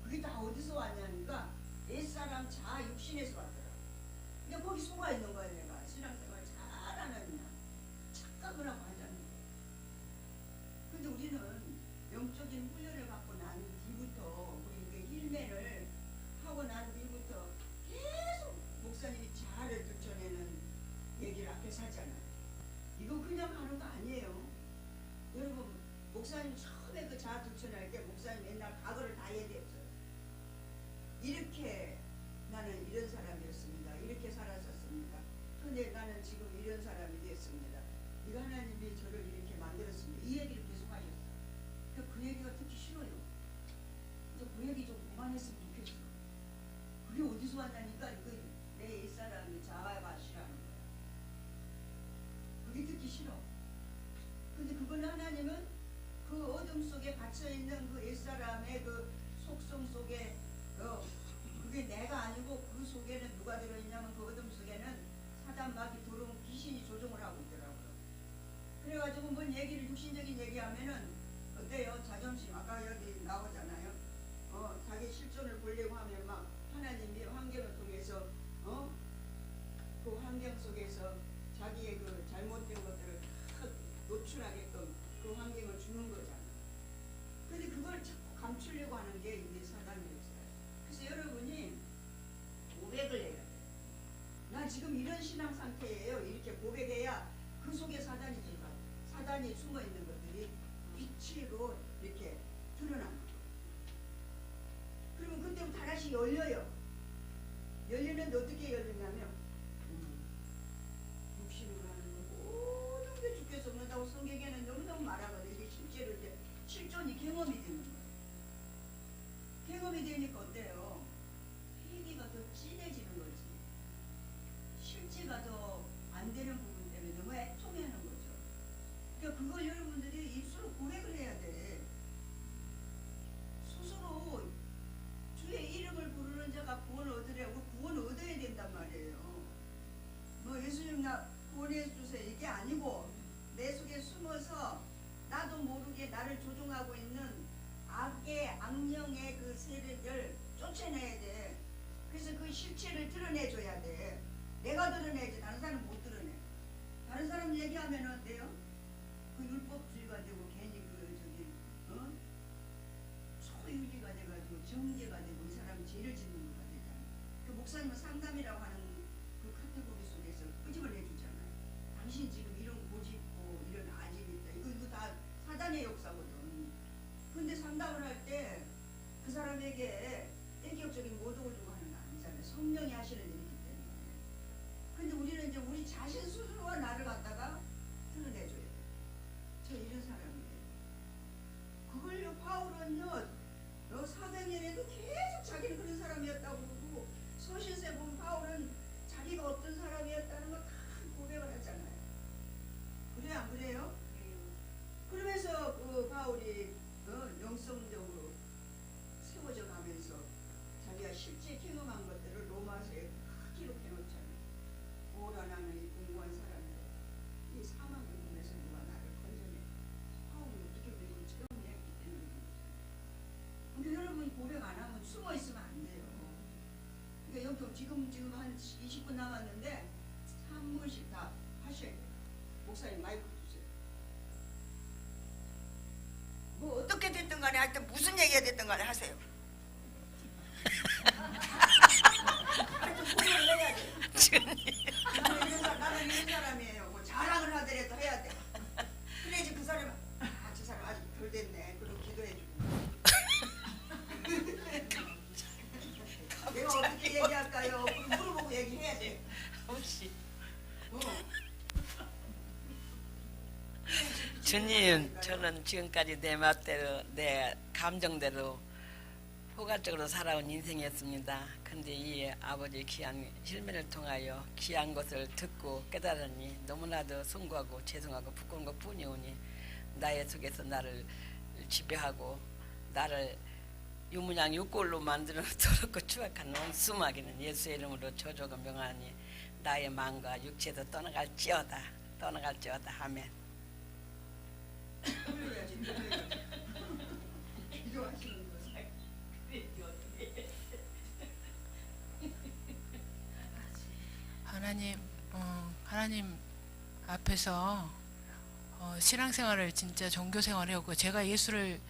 그게 다 어디서 왔냐니까 옛사람 자아 육신에서 왔더라. 근데 거기 속아 있는 거예요. 내가 신앙생활 잘하는 착각을 하고 하자는 거예요. 근데 우리는 영적인 훈련을 받고 난 뒤부터 우리 이게 힐맨을 하고 난 뒤부터 계속 목사님이 자아를 들춰내는 얘기를 앞에서 하잖아요. 이거 그냥 하는 거 아니에요. 여러분 목사님 처음에 그 자아 들춰낼 때 목사님 맨날 과거를 다 얘기했어요. 이렇게 나는 이런 사람이었습니다. 이렇게 살았었습니다. 근데 나는 지금 이런 사람이 됐습니다. 이거 하나님 어둠 속에 갇혀 있는 그 옛사람의 그 속성 속에 그게 내가 아니고 그 속에는 누가 들어있냐면 그 어둠 속에는 사단 마귀 들어온 귀신이 조종을 하고 있더라고요. 그래가지고 뭔 얘기를 육신적인 얘기하면은 어때요? 자존심 아까 여기 나오잖아요. 자기 실존을 보려고 하면 막 하나님이 환경을 통해서 그 환경 속에서 자기의 그 잘못된 것들을 다 노출하게끔 그 환경을 주는 거잖아요. 근데 그걸 자꾸 감추려고 하는 게 이게 사단이었어요. 그래서 여러분이 고백을 해야 돼요. 나 지금 이런 신앙 상태예요. 이렇게 고백해야 그 속에 사단이 들어가요. 사단이 숨어 있는 것들이 빛으로 이렇게 드러나는 거예요. 그러면 그때부터 하나씩 열려요. 열리는데 어떻게 열리냐면 육신으로 하는 거 모든 게 죽게 썩는다고 성경에는 너무너무 말하거든요. 이게 실제로 이제 실존이 경험이 되는 거예요. 경험이 되니까 어때요? 회개가 더 진해지는 거지. 실제가 더 안 되는 부분 때문에 너무 애통해하는 거죠. 그러니까 그걸 여러분들이 입술로 고백을 해야 돼. 스스로 주의 이름을 부르는 자가 구원을 얻으려고 구원을 얻어야 된단 말이에요. 뭐 예수님 나 구원해 주세요 이게 아니고 내 속에 숨어서 나도 모르게 나를 조종하고 있는 악의 악령의 그 세력을 쫓아내야 돼. 그래서 그 실체를 드러내줘야 돼. 내가 드러내야지 다른 사람은 못 드러내. 다른 사람 얘기하면 어때요? 그 율법주의가 되고 괜히 그 저기 소유리가 돼가지고 정죄가 되고 이 사람이 죄를 짓는 거가 되잖아요. 그 목사님은 상담이라고 하는 그 카테고리 속에서 끄집을 내주잖아요. 당신 지금 이런 고집 있고 이런 아집이 있다. 이거 다 사단의 역사거든. 근데 상담을 할 때 그 사람에게 인격적인 모독을 주고 하는 거 아니잖아요. 성령이 하시는 일이기 때문에. 근데 우리는 이제 우리 자신 스스로와 나를 갖다가 드러내줘야 돼요. 저 이런 사람이에요. 그걸요 바울은요 사도행전에도 계속 자기는 그런 사람이었다고 그러고 서신서에 보면 바울은 자기가 어떤 사람이었다는 걸 다 고백을 하잖아요. 그래요 안 그래요? 그러면서 그 바울이 영성적으로 세워져 가면서 자기가 실제 경험한 것들을 로마서에 다 기록해 놓잖아요. 오라 나는 이 공고한 사람이다. 이 사망의 꿈에서 누가 나를 건져내. 바울이 어떻게 그걸 체험했기 때문에. 근데 여러분 고백 안 하면 숨어 있으면 안 돼요. 그러니까 여기 지금 한 20분 남았는데 한 분씩 다 하셔야 돼요. 목사님 마이크 주세요. 뭐 어떻게 됐든 간에 하여튼 무슨 얘기가 됐든 간에 하세요. 하여튼 고백을 해야 돼. 나는 이런 사람이에요. 뭐 자랑을 하더라도 해야 돼. 그래야지 그 사람은 저 사람 아직 덜 됐네. 그리고 기도해주고. 내가 어떻게 얘기할까요? 물어보고 얘기해야 돼. 혹시 어. 주님, 저는 지금까지 내 맛대로 내 감정대로 포괄적으로 살아온 인생이었습니다. 근데 이 아버지 귀한 실면을 통하여 귀한 것을 듣고 깨달으니 너무나도 숭고하고 죄송하고 부끄러운 것 뿐이오니 나의 속에서 나를 지배하고 나를 유문양 육골로 만들어 더럽고 추악한 온수마귀는 예수의 이름으로 저주하고 명하니 나의 마음과 육체도 떠나갈지어다 아멘. 하나님 앞에서 신앙생활을 진짜 종교생활을 하고 제가 예수를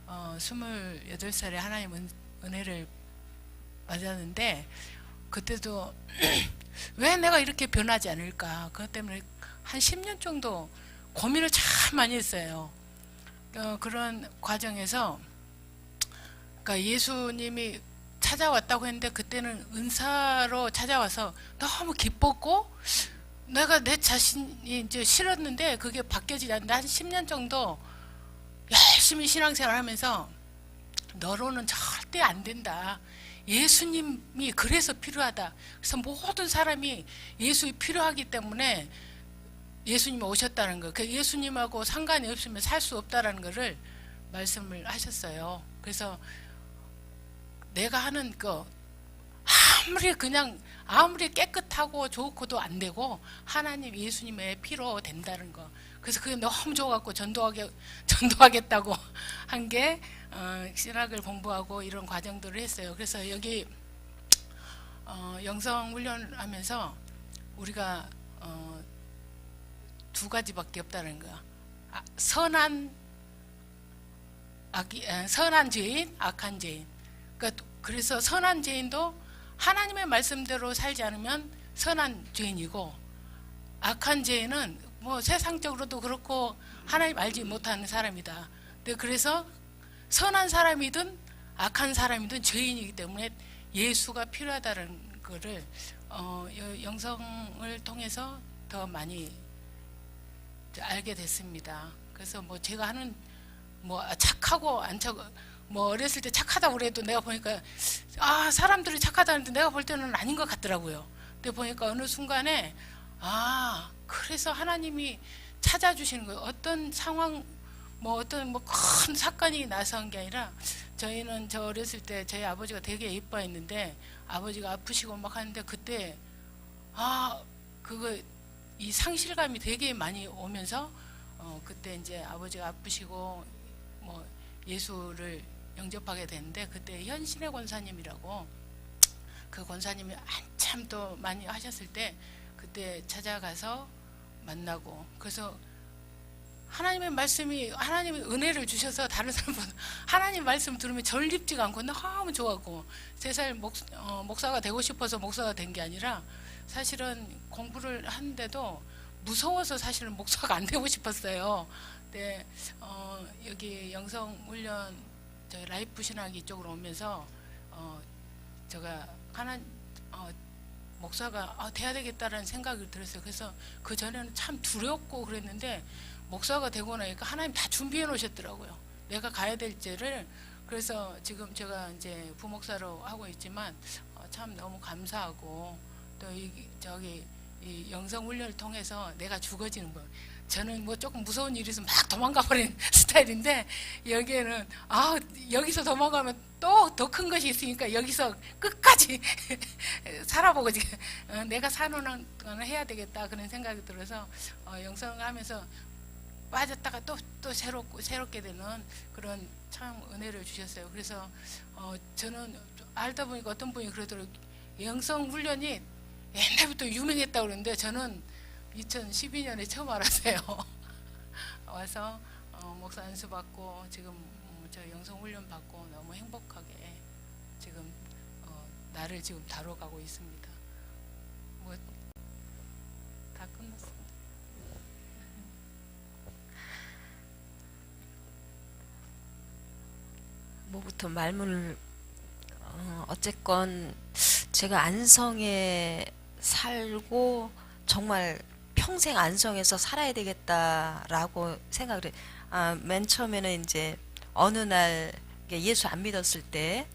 28살에 하나님 은혜를 맞았는데 그때도 왜 내가 이렇게 변하지 않을까 그것 때문에 한 10년 정도 고민을 참 많이 했어요. 그런 과정에서 그러니까 예수님이 찾아왔다고 했는데 그때는 은사로 찾아와서 너무 기뻤고 내가 내 자신이 이제 싫었는데 그게 바뀌어지지 않는데 한 10년 정도 열심히 신앙생활 하면서 너로는 절대 안 된다. 예수님이 그래서 필요하다. 그래서 모든 사람이 예수가 필요하기 때문에 예수님이 오셨다는 거. 예수님하고 상관이 없으면 살 수 없다라는 거를 말씀을 하셨어요. 그래서 내가 하는 거 아무리 깨끗하고 좋고도 안 되고 하나님 예수님의 피로 된다는 거. 그래서 그게 너무 좋아갖고 전도하겠다고 한 게 신학을 공부하고 이런 과정들을 했어요. 그래서 여기 영성 훈련하면서 우리가 두 가지밖에 없다는 거야. 선한 죄인, 악한 죄인. 그래서 선한 죄인도 하나님의 말씀대로 살지 않으면 선한 죄인이고, 악한 죄인은 뭐 세상적으로도 그렇고 하나님 알지 못하는 사람이다. 그래서 선한 사람이든 악한 사람이든 죄인이기 때문에 예수가 필요하다는 거를 영성을 통해서 더 많이 알게 됐습니다. 그래서 뭐 제가 하는 뭐 착하고 안 착, 뭐 어렸을 때 착하다고 그래도 내가 보니까 사람들이 착하다는데 내가 볼 때는 아닌 것 같더라고요. 근데 보니까 어느 순간에 그래서 하나님이 찾아주시는 거예요. 어떤 상황, 어떤 큰 사건이 나서 한 게 아니라, 저 어렸을 때 저희 아버지가 되게 예뻐했는데 아버지가 아프시고 막 하는데 그때 이 상실감이 되게 많이 오면서 그때 이제 아버지가 아프시고 뭐 예수를 영접하게 됐는데, 그때 현신의 권사님이라고 그 권사님이 한참 또 많이 하셨을 때 그때 찾아가서 만나고, 그래서 하나님의 은혜를 주셔서 다른 사람보다 하나님 말씀 들으면 절립지가 않고 너무 좋아하고, 3살 목사가 되고 싶어서 목사가 된 게 아니라 사실은 공부를 하는데도 무서워서 사실은 목사가 안 되고 싶었어요. 근데 여기 영성훈련 저희 라이프 신학 이쪽으로 오면서 제가 목사가 돼야 되겠다라는 생각이 들었어요. 그래서 그 전에는 참 두렵고 그랬는데 목사가 되고 나니까 하나님 다 준비해 놓으셨더라고요. 내가 가야 될 죄를. 그래서 지금 제가 이제 부목사로 하고 있지만 참 너무 감사하고, 또 이 영성 훈련을 통해서 내가 죽어지는 거. 저는 뭐 조금 무서운 일이 있으면 막 도망가 버리는 스타일인데, 여기에는 여기서 도망가면 또 더 큰 것이 있으니까 여기서 끝까지 살아보고 내가 사는 건 해야 되겠다 그런 생각이 들어서 영성하면서 빠졌다가 또 새롭게 되는 그런 참 은혜를 주셨어요. 그래서 저는 알다 보니까 어떤 분이 그러더라고요. 영성 훈련이 옛날부터 유명했다고 그러는데 저는 2012년에 처음 알았어요. 와서 목사 안수 받고 지금 저 영성 훈련 받고 너무 행복하게 지금 나를 지금 다뤄가고 있습니다. 뭐 다 끝났습니다. 뭐부터 말문을 어쨌건 제가 안성에 살고 정말 평생 안성에서 살아야 되겠다라고 생각을 해요. 맨 처음에는 이제 어느 날 예수 안 믿었을 때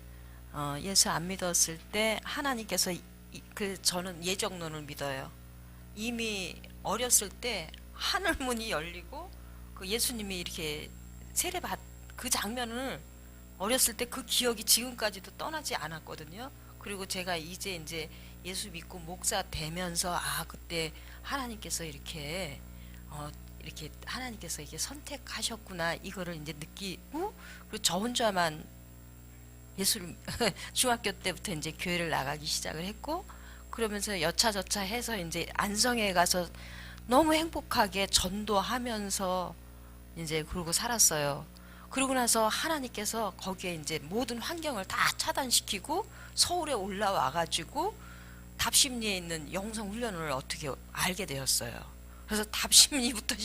하나님께서 저는 예정론을 믿어요. 이미 어렸을 때 하늘 문이 열리고 그 예수님이 이렇게 세례받 그 장면을 어렸을 때 그 기억이 지금까지도 떠나지 않았거든요. 그리고 제가 이제 예수 믿고 목사 되면서 그때 하나님께서 이렇게 하나님께서 이렇게 선택하셨구나 이거를 이제 느끼고, 그리고 저 혼자만 예수를 중학교 때부터 이제 교회를 나가기 시작을 했고, 그러면서 여차저차 해서 이제 안성에 가서 너무 행복하게 전도하면서 이제 그러고 살았어요. 그러고 나서 하나님께서 거기에 이제 모든 환경을 다 차단시키고 서울에 올라와 가지고 답심리에 있는 영성 훈련을 어떻게 알게 되었어요. 그래서 답심리부터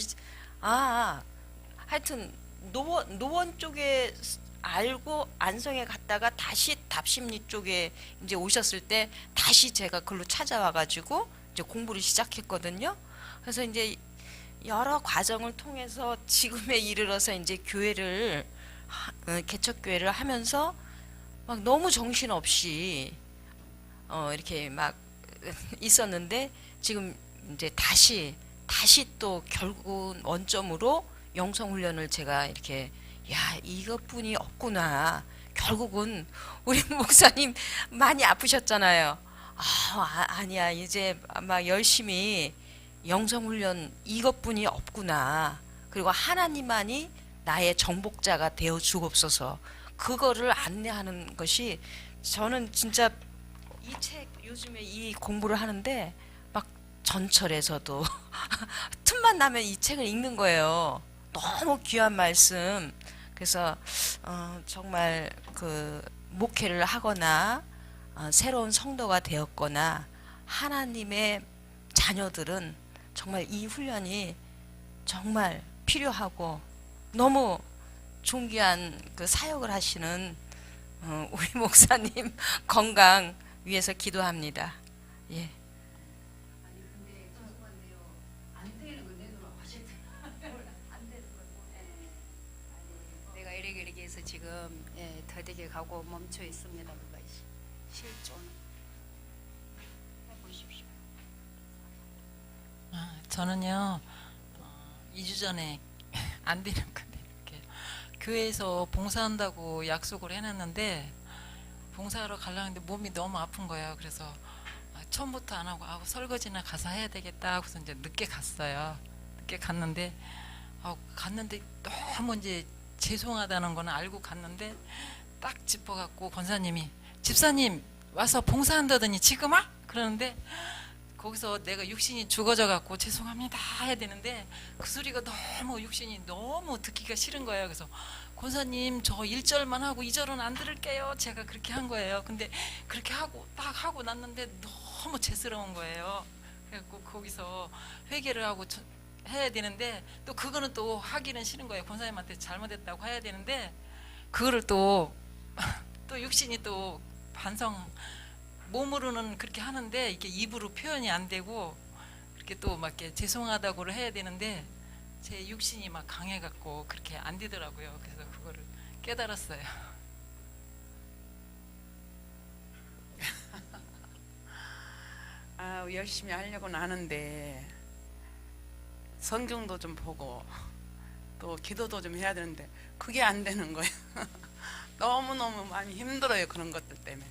하여튼 노원 쪽에 알고 안성에 갔다가 다시 답심리 쪽에 이제 오셨을 때 다시 제가 글로 찾아와 가지고 이제 공부를 시작했거든요. 그래서 이제 여러 과정을 통해서 지금에 이르러서 이제 교회를 개척교회를 하면서 막 너무 정신없이 이렇게 막 있었는데, 지금 이제 다시 또 결국은 원점으로 영성훈련을 제가 이렇게 야, 이것뿐이 없구나. 결국은 우리 목사님 많이 아프셨잖아요. 아니야. 이제 아마 열심히 영성훈련 이것뿐이 없구나. 그리고 하나님만이 나의 정복자가 되어 주옵소서. 그거를 안내하는 것이 저는 진짜 이 책 요즘에 이 공부를 하는데 막 전철에서도 틈만 나면 이 책을 읽는 거예요. 너무 귀한 말씀. 그래서 정말 그 목회를 하거나 새로운 성도가 되었거나 하나님의 자녀들은 정말 이 훈련이 정말 필요하고 너무 존귀한 그 사역을 하시는 우리 목사님 건강 위해서 기도합니다. 예. 내가 이렇게 해서 지금 더디게 가고 멈춰 있습니다. 그거 실존 해보십시오. 저는요 2주 전에 안 되는 건데 이렇게 교회에서 봉사한다고 약속을 해놨는데 봉사하러 가려는데 몸이 너무 아픈 거예요. 그래서 처음부터 안 하고 설거지나 가서 해야 되겠다 하고서 이제 늦게 갔어요. 늦게 갔는데 너무 이제 죄송하다는 거는 알고 갔는데 딱 짚어갖고 권사님이 집사님 와서 봉사한다더니 지금 와? 그러는데 거기서 내가 육신이 죽어져 갖고 죄송합니다 해야 되는데 그 소리가 너무 육신이 너무 듣기가 싫은 거예요. 그래서 권사님 저 1절만 하고 2절은 안 들을게요. 제가 그렇게 한 거예요. 근데 그렇게 하고 딱 하고 났는데 너무 죄스러운 거예요. 그래갖고 거기서 회개를 하고 해야 되는데 또 그거는 또 하기는 싫은 거예요. 권사님한테 잘못했다고 해야 되는데 그거를 또 육신이 또 반성 몸으로는 그렇게 하는데 이게 입으로 표현이 안 되고 그렇게 또 막 이렇게 죄송하다고를 해야 되는데 제 육신이 막 강해갖고 그렇게 안 되더라고요. 그래서 그거를 깨달았어요. 열심히 하려고는 하는데 성경도 좀 보고 또 기도도 좀 해야 되는데 그게 안 되는 거예요. 너무너무 많이 힘들어요. 그런 것들 때문에.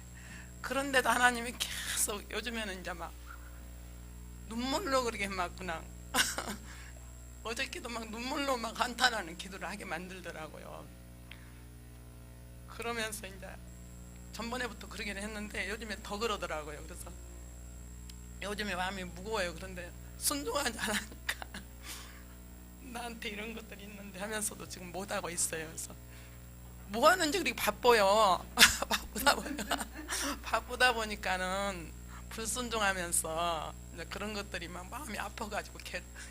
그런데도 하나님이 계속 요즘에는 이제 막 눈물로 그렇게 막 그냥 어저께도 막 눈물로 막 한탄하는 기도를 하게 만들더라고요. 그러면서 이제 전번에부터 그러기는 했는데 요즘에 더 그러더라고요. 그래서 요즘에 마음이 무거워요. 그런데 순종하지 않으니까 나한테 이런 것들이 있는데 하면서도 지금 못하고 있어요. 그래서 뭐 하는지 그렇게 바빠요. 바쁘다 보니까는 불순종하면서 이제 그런 것들이 막 마음이 아파가지고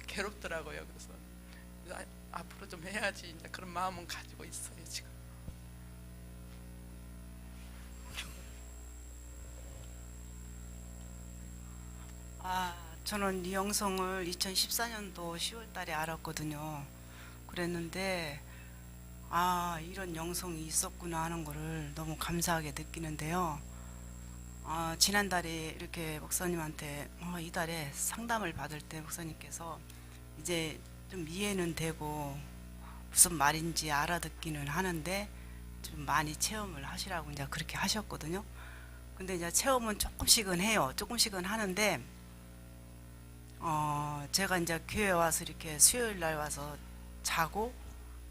괴롭더라고요. 그래서 이제 앞으로 좀 해야지 이제 그런 마음은 가지고 있어요 지금. 저는 이 영성을 2014년도 10월 달에 알았거든요. 그랬는데 이런 영성이 있었구나 하는 거를 너무 감사하게 느끼는데요. 지난달에 이렇게 목사님한테 이달에 상담을 받을 때 목사님께서 이제 좀 이해는 되고 무슨 말인지 알아듣기는 하는데 좀 많이 체험을 하시라고 이제 그렇게 하셨거든요. 근데 이제 체험은 조금씩은 해요. 조금씩은 하는데 제가 이제 교회 와서 이렇게 수요일 날 와서 자고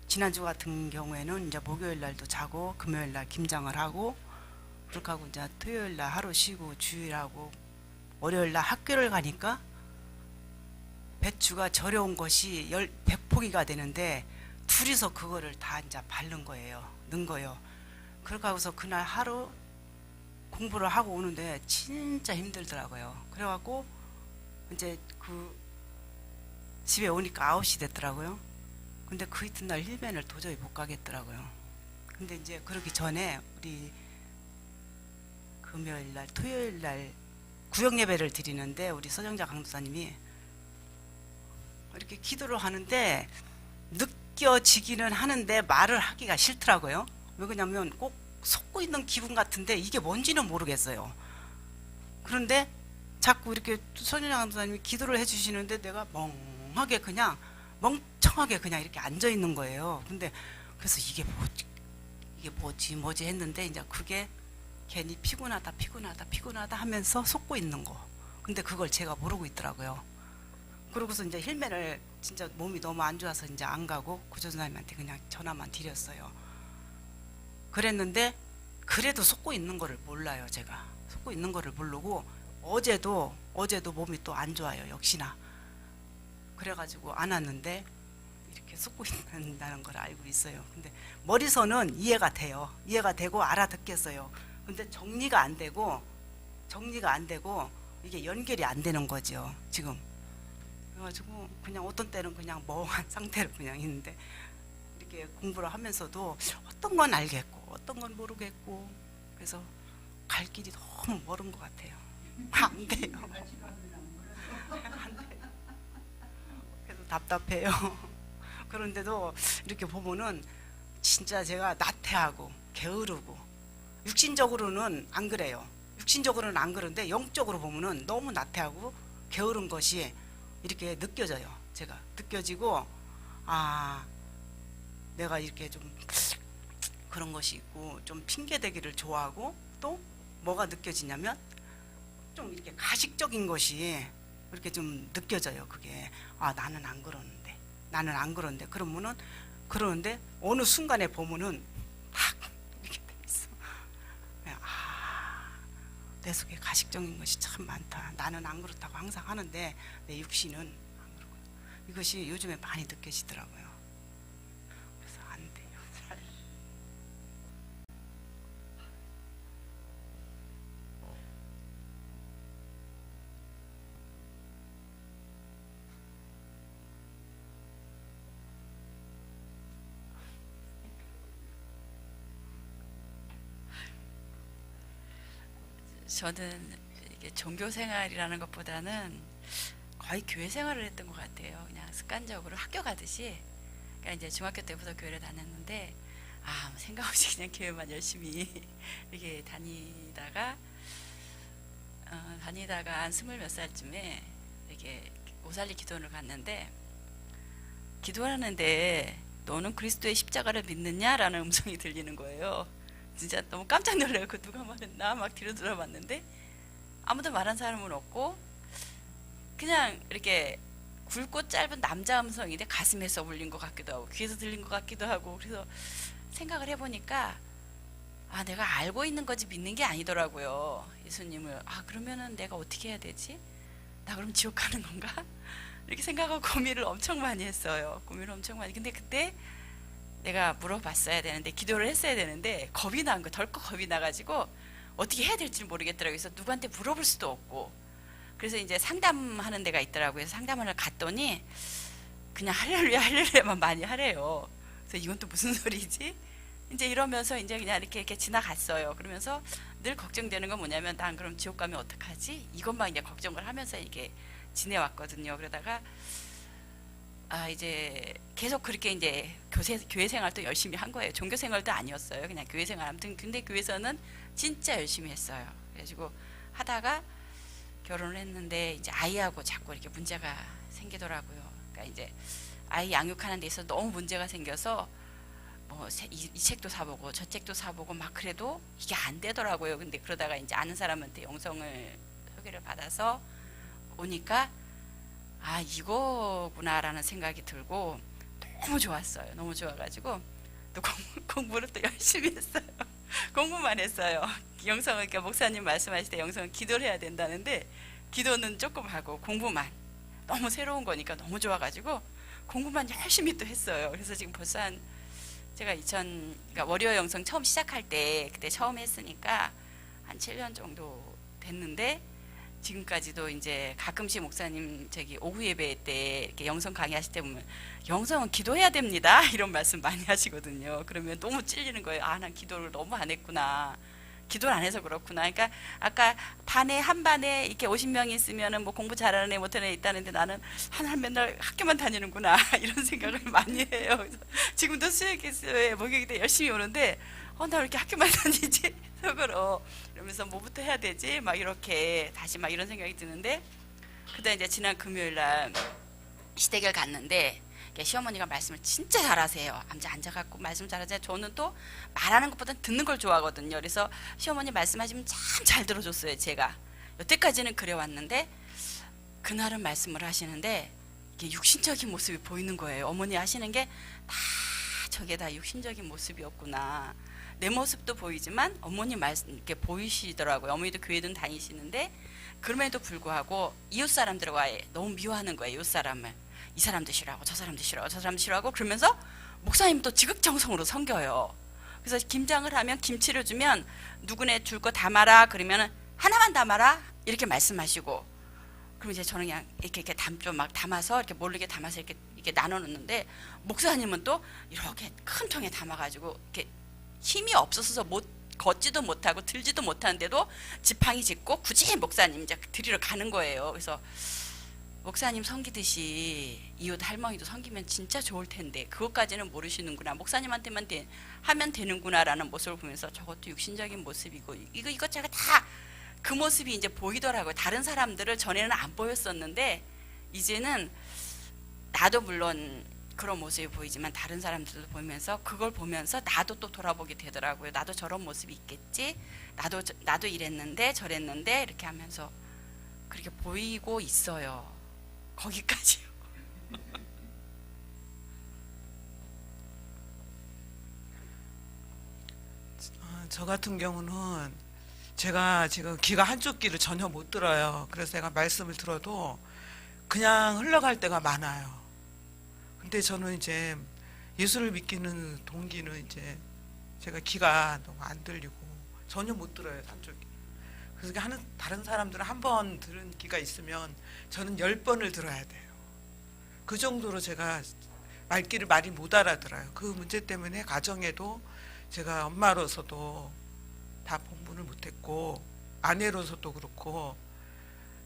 지난주 같은 경우에는 이제 목요일 날도 자고 금요일 날 김장을 하고 그렇게 하고 이제 토요일 날 하루 쉬고 주일하고 월요일 날 학교를 가니까 배추가 절여온 것이 100포기가 되는데 둘이서 그거를 다 이제 바른 거예요. 넣은 거예요. 그렇게 하고서 그날 하루 공부를 하고 오는데 진짜 힘들더라고요. 그래갖고 이제 그 집에 오니까 9시 됐더라고요. 근데 그 이튿날 힐벤을 도저히 못 가겠더라고요. 근데 이제 그러기 전에 우리 금요일 날 토요일 날 구역 예배를 드리는데 우리 서정자 강도사님이 이렇게 기도를 하는데 느껴지기는 하는데 말을 하기가 싫더라고요. 왜 그러냐면 꼭 속고 있는 기분 같은데 이게 뭔지는 모르겠어요. 그런데 자꾸 이렇게 서정자 강도사님이 기도를 해주시는데 내가 멍청하게 그냥 이렇게 앉아 있는 거예요. 근데 그래서 이게 뭐지 했는데 이제 그게 괜히 피곤하다 하면서 속고 있는 거. 근데 그걸 제가 모르고 있더라고요. 그러고서 이제 힐맨을 진짜 몸이 너무 안 좋아서 이제 안 가고 구조사님한테 그냥 전화만 드렸어요. 그랬는데 그래도 속고 있는 거를 몰라요. 제가 속고 있는 거를 모르고 어제도 몸이 또 안 좋아요. 역시나. 그래가지고 안 왔는데 이렇게 속고 있다는 걸 알고 있어요. 근데 머리서는 이해가 돼요. 이해가 되고 알아듣겠어요. 근데 정리가 안 되고 이게 연결이 안 되는 거죠. 지금. 그래가지고 그냥 어떤 때는 그냥 멍한 상태로 그냥 있는데 이렇게 공부를 하면서도 어떤 건 알겠고 어떤 건 모르겠고 그래서 갈 길이 너무 멀은 것 같아요. 안 돼요. 안 돼요. 그래서 답답해요. 그런데도 이렇게 보면은 진짜 제가 나태하고 게으르고 육신적으로는 안 그래요. 육신적으로는 안 그런데 영적으로 보면은 너무 나태하고 게으른 것이 이렇게 느껴져요. 제가 느껴지고 아 내가 이렇게 좀 그런 것이 있고 좀 핑계대기를 좋아하고 또 뭐가 느껴지냐면 좀 이렇게 가식적인 것이 이렇게 좀 느껴져요. 그게 아 나는 안 그런데 그러면은 그러는데 어느 순간에 보면은 딱 이렇게 돼 있어. 내 속에 가식적인 것이 참 많다. 나는 안 그렇다고 항상 하는데 내 육신은 안 그렇고 이것이 요즘에 많이 느껴지더라고요. 그래서 안 돼요. 잘. 저는 이게 종교 생활이라는 것보다는 거의 교회 생활을 했던 것 같아요. 그냥 습관적으로 학교 가듯이. 그러니까 이제 중학교 때부터 교회를 다녔는데 아무 생각 없이 그냥 교회만 열심히 이렇게 다니다가 한 20몇 살쯤에 이렇게 오살리 기도원을 갔는데 기도하는데 너는 그리스도의 십자가를 믿느냐라는 음성이 들리는 거예요. 진짜 너무 깜짝 놀라요. 그 누가 말했나 막 뒤로 돌아봤는데 아무도 말한 사람은 없고 그냥 이렇게 굵고 짧은 남자 음성인데 가슴에서 울린 것 같기도 하고 귀에서 들린 것 같기도 하고 그래서 생각을 해보니까 아 내가 알고 있는 거지 믿는 게 아니더라고요. 예수님을. 아 그러면은 내가 어떻게 해야 되지? 나 그럼 지옥 가는 건가? 이렇게 생각하고 고민을 엄청 많이 했어요. 근데 그때 내가 물어봤어야 되는데 기도를 했어야 되는데 겁이 난 거 덜컥 겁이 나가지고 어떻게 해야 될지 모르겠더라고요. 그래서 누구한테 물어볼 수도 없고 그래서 이제 상담하는 데가 있더라고요. 그래서 상담을 갔더니 그냥 할렐루야만 많이 하래요. 그래서 이건 또 무슨 소리지? 이제 이러면서 이제 그냥 이렇게 지나갔어요. 그러면서 늘 걱정되는 건 뭐냐면 난 그럼 지옥 가면 어떡하지? 이것만 이제 걱정을 하면서 이렇게 지내왔거든요. 그러다가 아 이제 계속 그렇게 이제 교회 생활도 열심히 한 거예요. 종교 생활도 아니었어요. 그냥 교회 생활. 아무튼 근데 교회에서는 진짜 열심히 했어요. 그래가지고 하다가 결혼을 했는데 이제 아이하고 자꾸 이렇게 문제가 생기더라고요. 그러니까 이제 아이 양육하는 데 있어서 너무 문제가 생겨서 뭐 이 책도 사보고 저 책도 사보고 막 그래도 이게 안 되더라고요. 근데 그러다가 이제 아는 사람한테 영성을 소개를 받아서 오니까 아 이거구나라는 생각이 들고 너무 좋았어요. 너무 좋아가지고 또 공부를 또 열심히 했어요. 공부만 했어요. 영성은 그러니까 목사님 말씀하실 때 영성은 기도를 해야 된다는데 기도는 조금 하고 공부만 너무 새로운 거니까 너무 좋아가지고 공부만 열심히 또 했어요. 그래서 지금 벌써 한 제가 그러니까 월요 영성 처음 시작할 때 그때 처음 했으니까 한 7년 정도 됐는데 지금까지도 이제 가끔씩 목사님 오후 예배 때 이렇게 영성 강의하실 때 보면 영성은 기도해야 됩니다 이런 말씀 많이 하시거든요. 그러면 너무 찔리는 거예요. 아, 난 기도를 너무 안 했구나. 기도를 안 해서 그렇구나. 그러니까 아까 한 반에 이렇게 50명이 있으면은 뭐 공부 잘하는 애 못하는 애 있다는데 나는 한 맨날 학교만 다니는구나 이런 생각을 많이 해요. 그래서 지금도 수요일에 목요일 때 열심히 오는데 나 왜 이렇게 학교만 다니지? 속으로 이러면서 뭐부터 해야 되지? 막 이렇게 다시 막 이런 생각이 드는데 그다음 이제 지난 금요일 날 시댁을 갔는데 이게 시어머니가 말씀을 진짜 잘하세요. 앉아갖고 말씀 잘하세요. 저는 또 말하는 것보다 듣는 걸 좋아하거든요. 그래서 시어머니 말씀하시면 참 잘 들어줬어요. 제가 여태까지는 그래왔는데 그날은 말씀을 하시는데 이게 육신적인 모습이 보이는 거예요. 어머니 하시는 게 다 저게 다 육신적인 모습이었구나. 내 모습도 보이지만 어머니 말씀 이렇게 보이시더라고요. 어머니도 교회든 다니시는데 그럼에도 불구하고 이웃 사람들과의 너무 미워하는 거예요. 이웃 사람을. 이 사람도 싫어하고 저 사람도 싫어하고 저 사람도 싫어하고 그러면서 목사님도 지극정성으로 섬겨요. 그래서 김장을 하면 김치를 주면 누구네 줄 거 담아라 그러면 하나만 담아라 이렇게 말씀하시고 그럼 이제 저는 그냥 이렇게 좀 막 담아서 이렇게 모르게 담아서 이렇게 나눠 놓는데 목사님은 또 이렇게 큰 통에 담아가지고 이렇게 힘이 없어서 걷지도 못하고 들지도 못하는데도 지팡이 짚고 굳이 목사님 이제 드리러 가는 거예요. 그래서 목사님 섬기듯이 이웃 할머니도 섬기면 진짜 좋을 텐데 그것까지는 모르시는구나. 목사님한테만 하면 되는구나라는 모습을 보면서 저것도 육신적인 모습이고 이것저것 다 그 모습이 이제 보이더라고요. 다른 사람들을 전에는 안 보였었는데 이제는 나도 물론 그런 모습이 보이지만 다른 사람들도 보면서 그걸 보면서 나도 또 돌아보게 되더라고요. 나도 저런 모습이 있겠지. 나도 이랬는데 저랬는데 이렇게 하면서 그렇게 보이고 있어요. 거기까지요. 저 같은 경우는 제가 지금 귀가 한쪽 귀를 전혀 못 들어요. 그래서 제가 말씀을 들어도 그냥 흘러갈 때가 많아요. 근데 저는 이제 예수를 믿기는 동기는 이제 제가 귀가 너무 안 들리고 전혀 못 들어요. 한쪽 귀. 그래서 다른 사람들은 한 번 들은 귀가 있으면 저는 10번을 들어야 돼요. 그 정도로 제가 말귀를 많이 못 알아들어요. 그 문제 때문에 가정에도 제가 엄마로서도 다 본분을 못했고 아내로서도 그렇고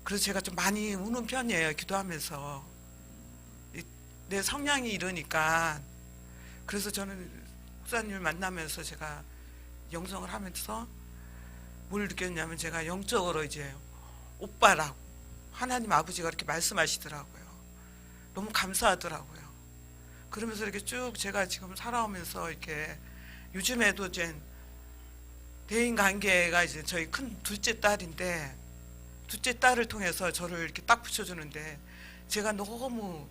그래서 제가 좀 많이 우는 편이에요. 기도하면서 내 성향이 이러니까. 그래서 저는 목사님을 만나면서 제가 영성을 하면서 뭘 느꼈냐면 제가 영적으로 이제 오빠라고 하나님 아버지가 이렇게 말씀하시더라고요. 너무 감사하더라고요. 그러면서 이렇게 쭉 제가 지금 살아오면서 이렇게 요즘에도 이제 대인 관계가 이제 저희 큰 둘째 딸인데 둘째 딸을 통해서 저를 이렇게 딱 붙여주는데 제가 너무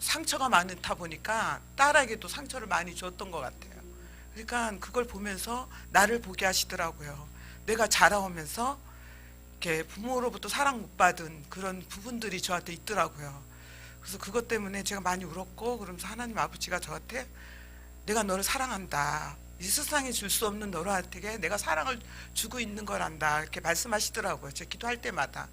상처가 많다 보니까 딸에게도 상처를 많이 줬던 것 같아요. 그러니까 그걸 보면서 나를 보게 하시더라고요. 내가 자라오면서 이렇게 부모로부터 사랑 못 받은 그런 부분들이 저한테 있더라고요. 그래서 그것 때문에 제가 많이 울었고 그러면서 하나님 아버지가 저한테 내가 너를 사랑한다. 이 세상에 줄 수 없는 너한테 내가 사랑을 주고 있는 거란다. 이렇게 말씀하시더라고요. 제가 기도할 때마다.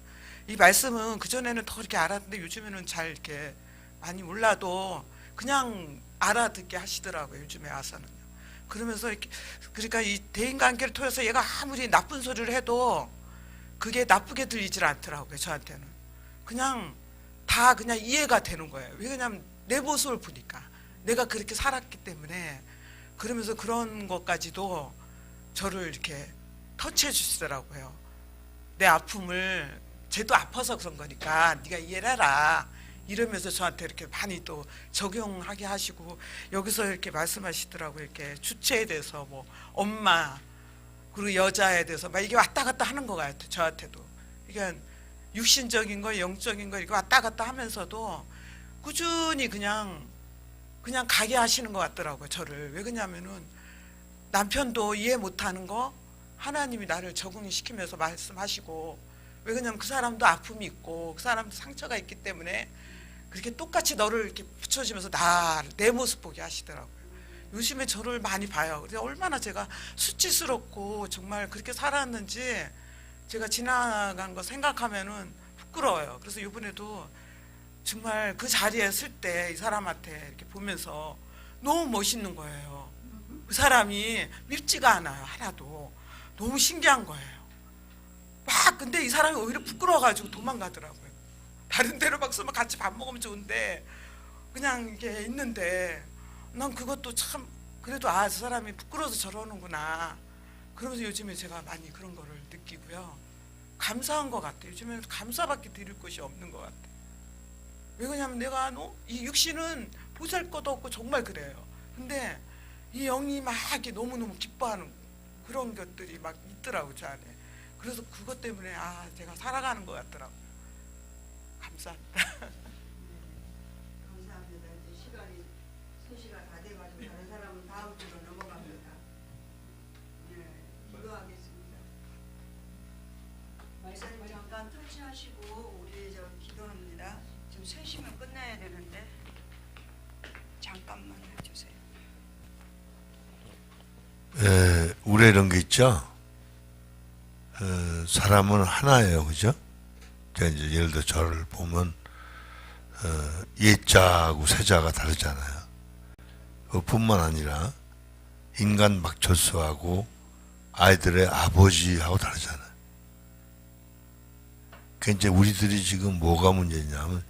이 말씀은 그전에는 더 이렇게 알았는데 요즘에는 잘 이렇게 많이 몰라도 그냥 알아듣게 하시더라고요. 요즘에 와서는요. 그러면서 이렇게 그러니까 이 대인관계를 통해서 얘가 아무리 나쁜 소리를 해도 그게 나쁘게 들리질 않더라고요. 저한테는. 그냥 다 그냥 이해가 되는 거예요. 왜냐하면 내 모습을 보니까. 내가 그렇게 살았기 때문에 그러면서 그런 것까지도 저를 이렇게 터치해 주시더라고요. 내 아픔을 쟤도 아파서 그런 거니까 네가 이해를 해라 이러면서 저한테 이렇게 많이 또 적용하게 하시고 여기서 이렇게 말씀하시더라고요. 이렇게 주체에 대해서 뭐 엄마 그리고 여자에 대해서 막 이게 왔다 갔다 하는 것 같아요. 저한테도. 그러니까 육신적인 거 영적인 거 이렇게 왔다 갔다 하면서도 꾸준히 그냥 가게 하시는 것 같더라고요. 저를. 왜 그러냐면은 남편도 이해 못하는 거 하나님이 나를 적응시키면서 말씀하시고 왜 그러냐면 그 사람도 아픔이 있고 그 사람도 상처가 있기 때문에 그렇게 똑같이 너를 이렇게 붙여주면서 내 모습 보게 하시더라고요. 요즘에 저를 많이 봐요. 그래서 얼마나 제가 수치스럽고 정말 그렇게 살았는지 제가 지나간 거 생각하면은 부끄러워요. 그래서 이번에도 정말 그 자리에 설 때 이 사람한테 이렇게 보면서 너무 멋있는 거예요. 그 사람이 밉지가 않아요. 하나도. 너무 신기한 거예요. 막 근데 이 사람이 오히려 부끄러워가지고 도망가더라고요. 다른 데로 막 서면 같이 밥 먹으면 좋은데 그냥 이게 있는데 난 그것도 참 그래도 저 사람이 부끄러워서 저러는구나. 그러면서 요즘에 제가 많이 그런 거를 느끼고요. 감사한 것 같아요. 요즘에는 감사밖에 드릴 것이 없는 것 같아요. 왜 그러냐면 내가 이 육신은 보잘 것도 없고 정말 그래요. 근데 이 영이 막 이렇게 너무너무 기뻐하는 그런 것들이 막 있더라고 저 안에. 그래서 그것 때문에 제가 살아가는 것 같더라고. 감사합니다. 감사합니다. 이제 시간이 3시가 다 돼가지고 다른 사람은 다음 주로 넘어갑니다. 네, 기도하겠습니다. 말씀을 잠깐 터치하시고 우리 저 기도합니다. 지금 3시면 끝나야 되는데 잠깐만 해주세요. 우리 이런 게 있죠. 사람은 하나예요, 그죠? 제가 이제 예를 들어 저를 보면 예자하고 세자가 다르잖아요. 그뿐만 아니라 인간 막철수하고 아이들의 아버지하고 다르잖아요. 그 이제 우리들이 지금 뭐가 문제냐면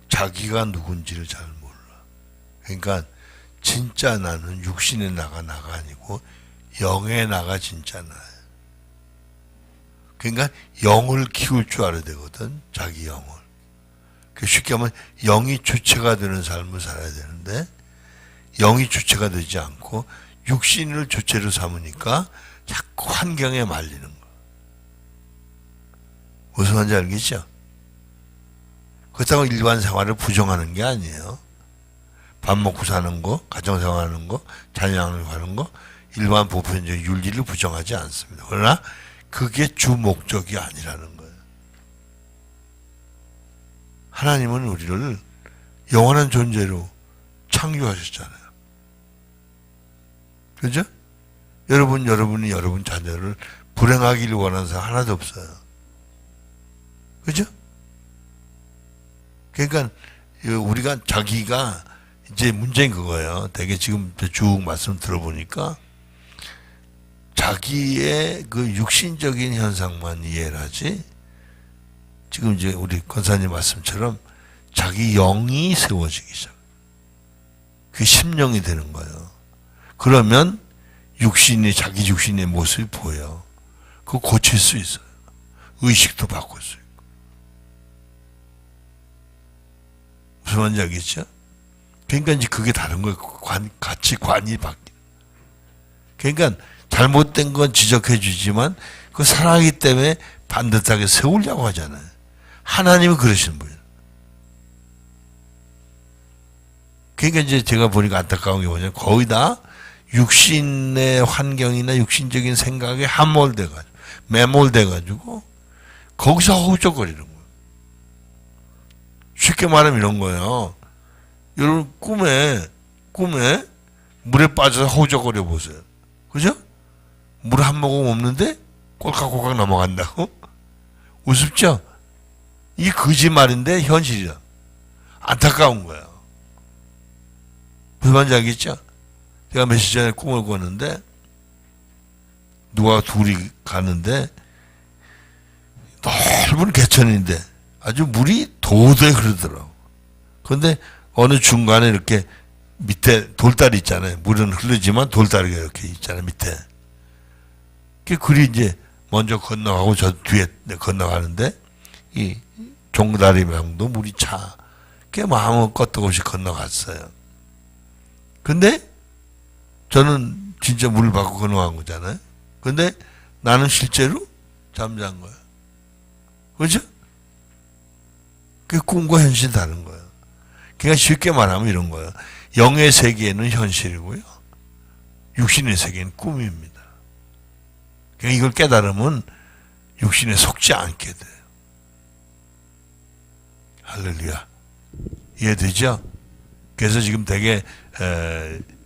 자기가 누군지를 잘 몰라. 그러니까 진짜 나는 육신의 나가 아니고 영의 나가 진짜 나예요. 그러니까 영을 키울 줄 알아야 되거든, 자기 영을. 쉽게 하면 영이 주체가 되는 삶을 살아야 되는데 영이 주체가 되지 않고 육신을 주체로 삼으니까 자꾸 환경에 말리는 거야. 무슨 말인지 알겠죠? 그렇다고 일반 생활을 부정하는 게 아니에요. 밥 먹고 사는 거, 가정생활하는 거, 자녀 하는 거, 일반 보편적 윤리를 부정하지 않습니다. 그러나 그게 주 목적이 아니라는 거예요. 하나님은 우리를 영원한 존재로 창조하셨잖아요. 그죠? 여러분이 여러분 자녀를 불행하기를 원하는 사람 하나도 없어요. 그죠? 그러니까 우리가 자기가 이제 문제인 그거예요. 되게 지금 쭉 말씀 들어보니까 자기의 그 육신적인 현상만 이해를 하지, 지금 이제 우리 권사님 말씀처럼 자기 영이 세워지기 시작. 그게 심령이 되는 거예요. 그러면 자기 육신의 모습이 보여. 그거 고칠 수 있어요. 의식도 바꿀 수 있고. 무슨 말인지 알겠죠? 그러니까 이제 그게 다른 거예요. 가치관이 바뀌는. 그러니까 잘못된 건 지적해 주지만 그 사랑하기 때문에 반듯하게 세우려고 하잖아요. 하나님은 그러시는 분이에요. 그러니까 이제 제가 보니까 안타까운 게 뭐냐면 거의 다 육신의 환경이나 육신적인 생각에 함몰돼가지고 매몰돼가지고 거기서 허우적거리는 거예요. 쉽게 말하면 이런 거예요. 여러분 꿈에 물에 빠져서 허우적거려 보세요. 그죠? 물 한 모금 없는데 꼴깍꼴깍 넘어간다고? 우습죠? 이게 거짓말인데 현실이야. 안타까운 거예요. 무슨 말인지 알겠죠? 제가 며칠 전에 꿈을 꿨는데 누가 둘이 가는데 넓은 개천인데 아주 물이 도도히 흐르더라고. 그런데 어느 중간에 이렇게 밑에 돌다리 있잖아요. 물은 흐르지만 돌다리가 이렇게 있잖아요, 밑에. 그리 이제 먼저 건너가고 저 뒤에 건너가는데 이 종다리 명도 물이 차. 그게 아무 것도 없이 건너갔어요. 근데 저는 진짜 물을 받고 건너간 거잖아요. 근데 나는 실제로 잠잔 거예요. 그죠? 그게 꿈과 현실이 다른 거예요. 그러니까 쉽게 말하면 이런 거예요. 영의 세계는 현실이고요. 육신의 세계는 꿈입니다. 그러니까 이걸 깨달으면 육신에 속지 않게 돼요. 할렐루야. 이해되죠? 그래서 지금 되게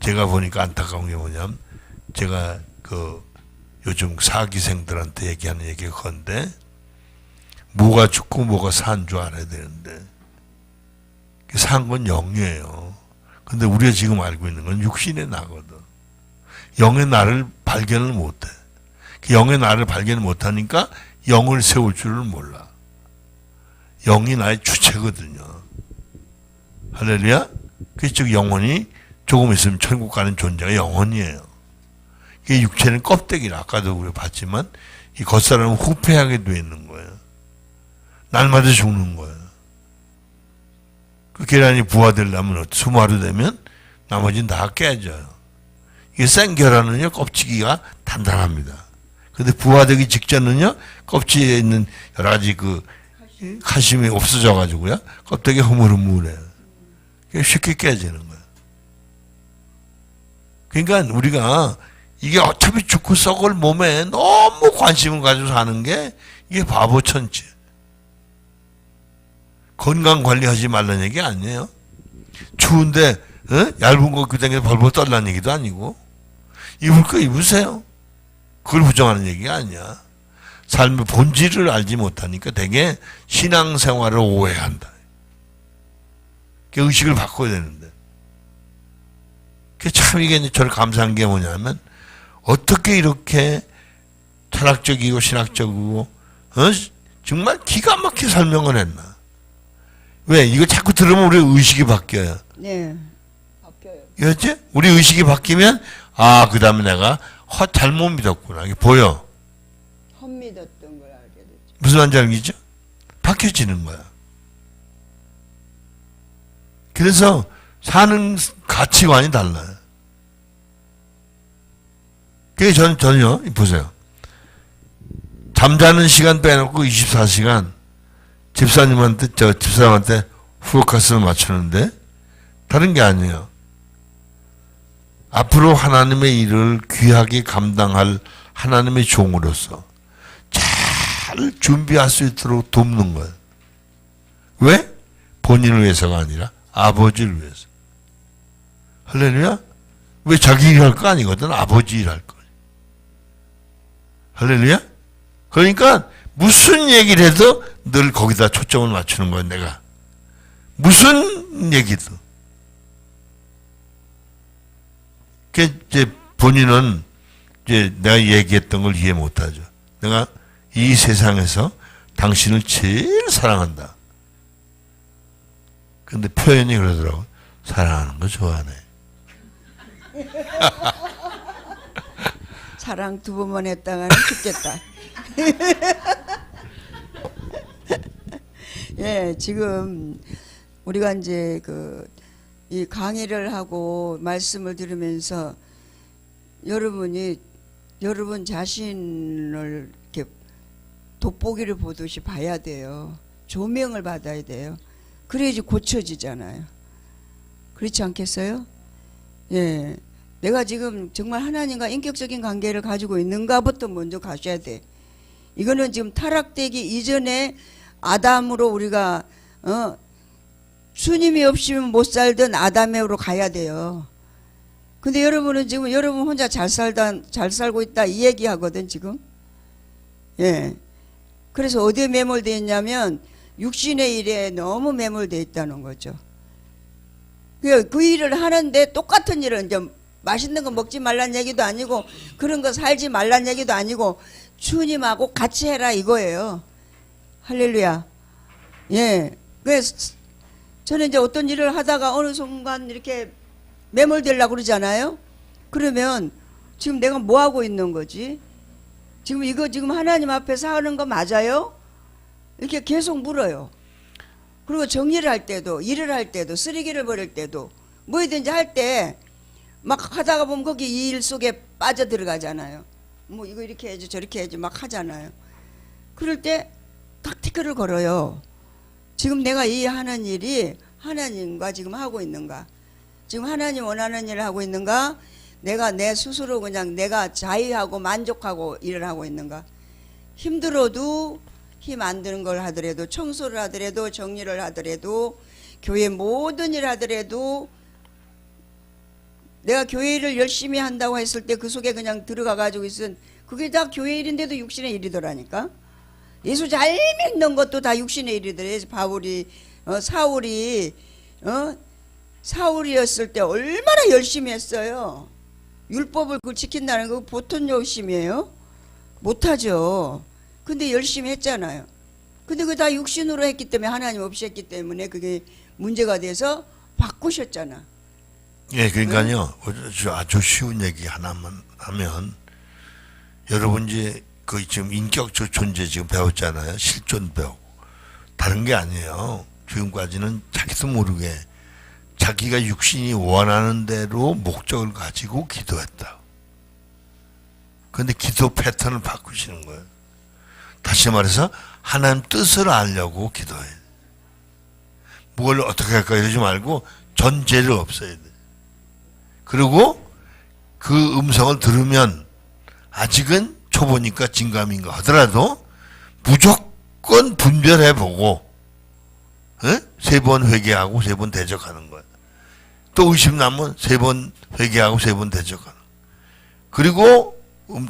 제가 보니까 안타까운 게 뭐냐면 제가 그 요즘 사기생들한테 얘기하는 얘기가 건데 뭐가 죽고 뭐가 산 줄 알아야 되는데 산 건 영이에요. 근데 우리가 지금 알고 있는 건 육신의 나거든. 영의 나를 발견을 못해. 영의 나를 발견을 못하니까 영을 세울 줄을 몰라. 영이 나의 주체거든요. 할렐루야. 즉 영혼이 조금 있으면 천국 가는 존재가 영혼이에요. 이 육체는 껍데기라 아까도 우리가 봤지만 이 겉사람은 후패하게 되어 있는 거예요. 날마다 죽는 거예요. 그 계란이 부화되려면 수마루 되면 나머지는 다 깨져요. 이게 생 계란은요, 껍질기가 단단합니다. 근데 부화되기 직전은요, 껍질에 있는 여러 가지 그 칼슘이 없어져가지고요, 껍데기 흐물흐물해요. 쉽게 깨지는 거예요. 그러니까 우리가 이게 어차피 죽고 썩을 몸에 너무 관심을 가지고 사는 게 이게 바보천지. 건강 관리하지 말라는 얘기 아니에요. 추운데 얇은 거 그 당에 벌벌 떨라는 얘기도 아니고, 입을 거 입으세요. 그걸 부정하는 얘기가 아니야. 삶의 본질을 알지 못하니까 되게 신앙생활을 오해한다. 그 의식을 바꿔야 되는데. 참 이게 저를 감사한 게 뭐냐면, 어떻게 이렇게 철학적이고 신학적이고 정말 기가 막히게 설명을 했나. 왜? 이거 자꾸 들으면 우리 의식이 바뀌어요. 네. 바뀌어요. 이었지? 우리 의식이 바뀌면 그 다음에 내가 잘못 믿었구나. 이게 보여. 헛믿었던 걸 알게 됐죠. 무슨 말인지 알겠죠? 바뀌어지는 거야. 그래서 사는 가치관이 달라요. 그래서 저는요, 보세요. 잠자는 시간 빼놓고 24시간 집사람한테 후어카스를 맞추는데 다른 게 아니에요. 앞으로 하나님의 일을 귀하게 감당할 하나님의 종으로서 잘 준비할 수 있도록 돕는 거예요. 왜? 본인을 위해서가 아니라 아버지를 위해서. 할렐루야? 왜 자기 일할 거 아니거든. 아버지 일할 거. 할렐루야? 그러니까 무슨 얘기를 해도 늘 거기다 초점을 맞추는 거야, 내가. 무슨 얘기도. 그 이제 본인은 이제 내가 얘기했던 걸 이해 못 하죠. 내가 이 세상에서 당신을 제일 사랑한다. 근데 표현이 그러더라고. 사랑하는 거 좋아하네. 사랑 2번만 했다가는 죽겠다. 예, 지금 우리가 이제 이 강의를 하고 말씀을 들으면서 여러분 자신을 이렇게 돋보기를 보듯이 봐야 돼요. 조명을 받아야 돼요. 그래야지 고쳐지잖아요. 그렇지 않겠어요? 예. 내가 지금 정말 하나님과 인격적인 관계를 가지고 있는가부터 먼저 가셔야 돼. 이거는 지금 타락되기 이전에 아담으로 우리가 주님이 없이면 못 살던 아담으로 가야 돼요. 근데 여러분은 지금 여러분 혼자 잘 살고 있다 이 얘기하거든 지금. 예. 그래서 어디에 매몰되어 있냐면 육신의 일에 너무 매몰되어 있다는 거죠. 그 일을 하는데 똑같은 일을 이제 맛있는 거 먹지 말란 얘기도 아니고 그런 거 살지 말란 얘기도 아니고 주님하고 같이 해라 이거예요. 할렐루야. 예. 그래서 저는 이제 어떤 일을 하다가 어느 순간 이렇게 매몰되려고 그러잖아요. 그러면 지금 내가 뭐 하고 있는 거지? 지금 이거 지금 하나님 앞에서 하는 거 맞아요? 이렇게 계속 물어요. 그리고 정리를 할 때도, 일을 할 때도, 쓰레기를 버릴 때도, 뭐든지 할 때 막 하다가 보면 거기 이 일 속에 빠져 들어가잖아요. 뭐 이거 이렇게 해야지 저렇게 해야지 막 하잖아요. 그럴 때 딱 티끌을 걸어요. 지금 내가 이 하는 일이 하나님과 지금 하고 있는가? 지금 하나님 원하는 일을 하고 있는가? 내가 내 스스로 그냥 내가 자의하고 만족하고 일을 하고 있는가? 힘들어도 힘 안 드는 걸 하더라도 청소를 하더라도 정리를 하더라도 교회 모든 일 하더라도 내가 교회 일을 열심히 한다고 했을 때 그 속에 그냥 들어가 가지고 있은 그게 다 교회 일인데도 육신의 일이더라니까. 예수 잘 믿는 것도 다 육신의 일이더래. 바울이 사울이었을 때 얼마나 열심히 했어요. 율법을 그걸 지킨다는 거 보통 열심이에요? 못하죠. 근데 열심히 했잖아요. 근데 그게 다 육신으로 했기 때문에 하나님 없이 했기 때문에 그게 문제가 돼서 바꾸셨잖아. 예, 그러니까요. 아주 쉬운 얘기 하나만 하면 여러분 이제 지금 인격적 존재 지금 배웠잖아요. 실존 배우고 다른 게 아니에요. 지금까지는 자기도 모르게 자기가 육신이 원하는 대로 목적을 가지고 기도했다. 그런데 기도 패턴을 바꾸시는 거예요. 다시 말해서 하나님 뜻을 알려고 기도해. 뭘 어떻게 할까 이러지 말고 전제를 없애야 돼. 그리고 그 음성을 들으면 아직은 초보니까 진감인가 하더라도 무조건 분별해보고 3번 회개하고 3번 대적하는 거야. 또 의심 나면 3번 회개하고 3번 대적하는. 그리고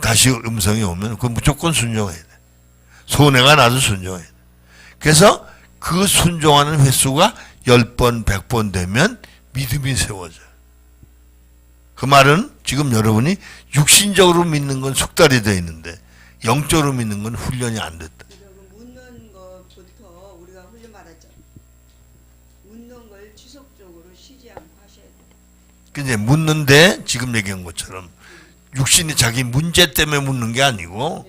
다시 음성이 오면 그건 무조건 순종해야 돼. 손해가 나도 순종해야 돼. 그래서 그 순종하는 횟수가 10번, 100번 되면 믿음이 세워져요. 그 말은 지금 여러분이 육신적으로 믿는 건 숙달이 되어 있는데 영적으로 믿는 건 훈련이 안 됐다. 묻는 것부터 우리가 훈련 말했죠. 묻는 걸 지속적으로 쉬지 않고 하셔야 돼요. 근데 묻는데 지금 얘기한 것처럼 육신이 자기 문제 때문에 묻는 게 아니고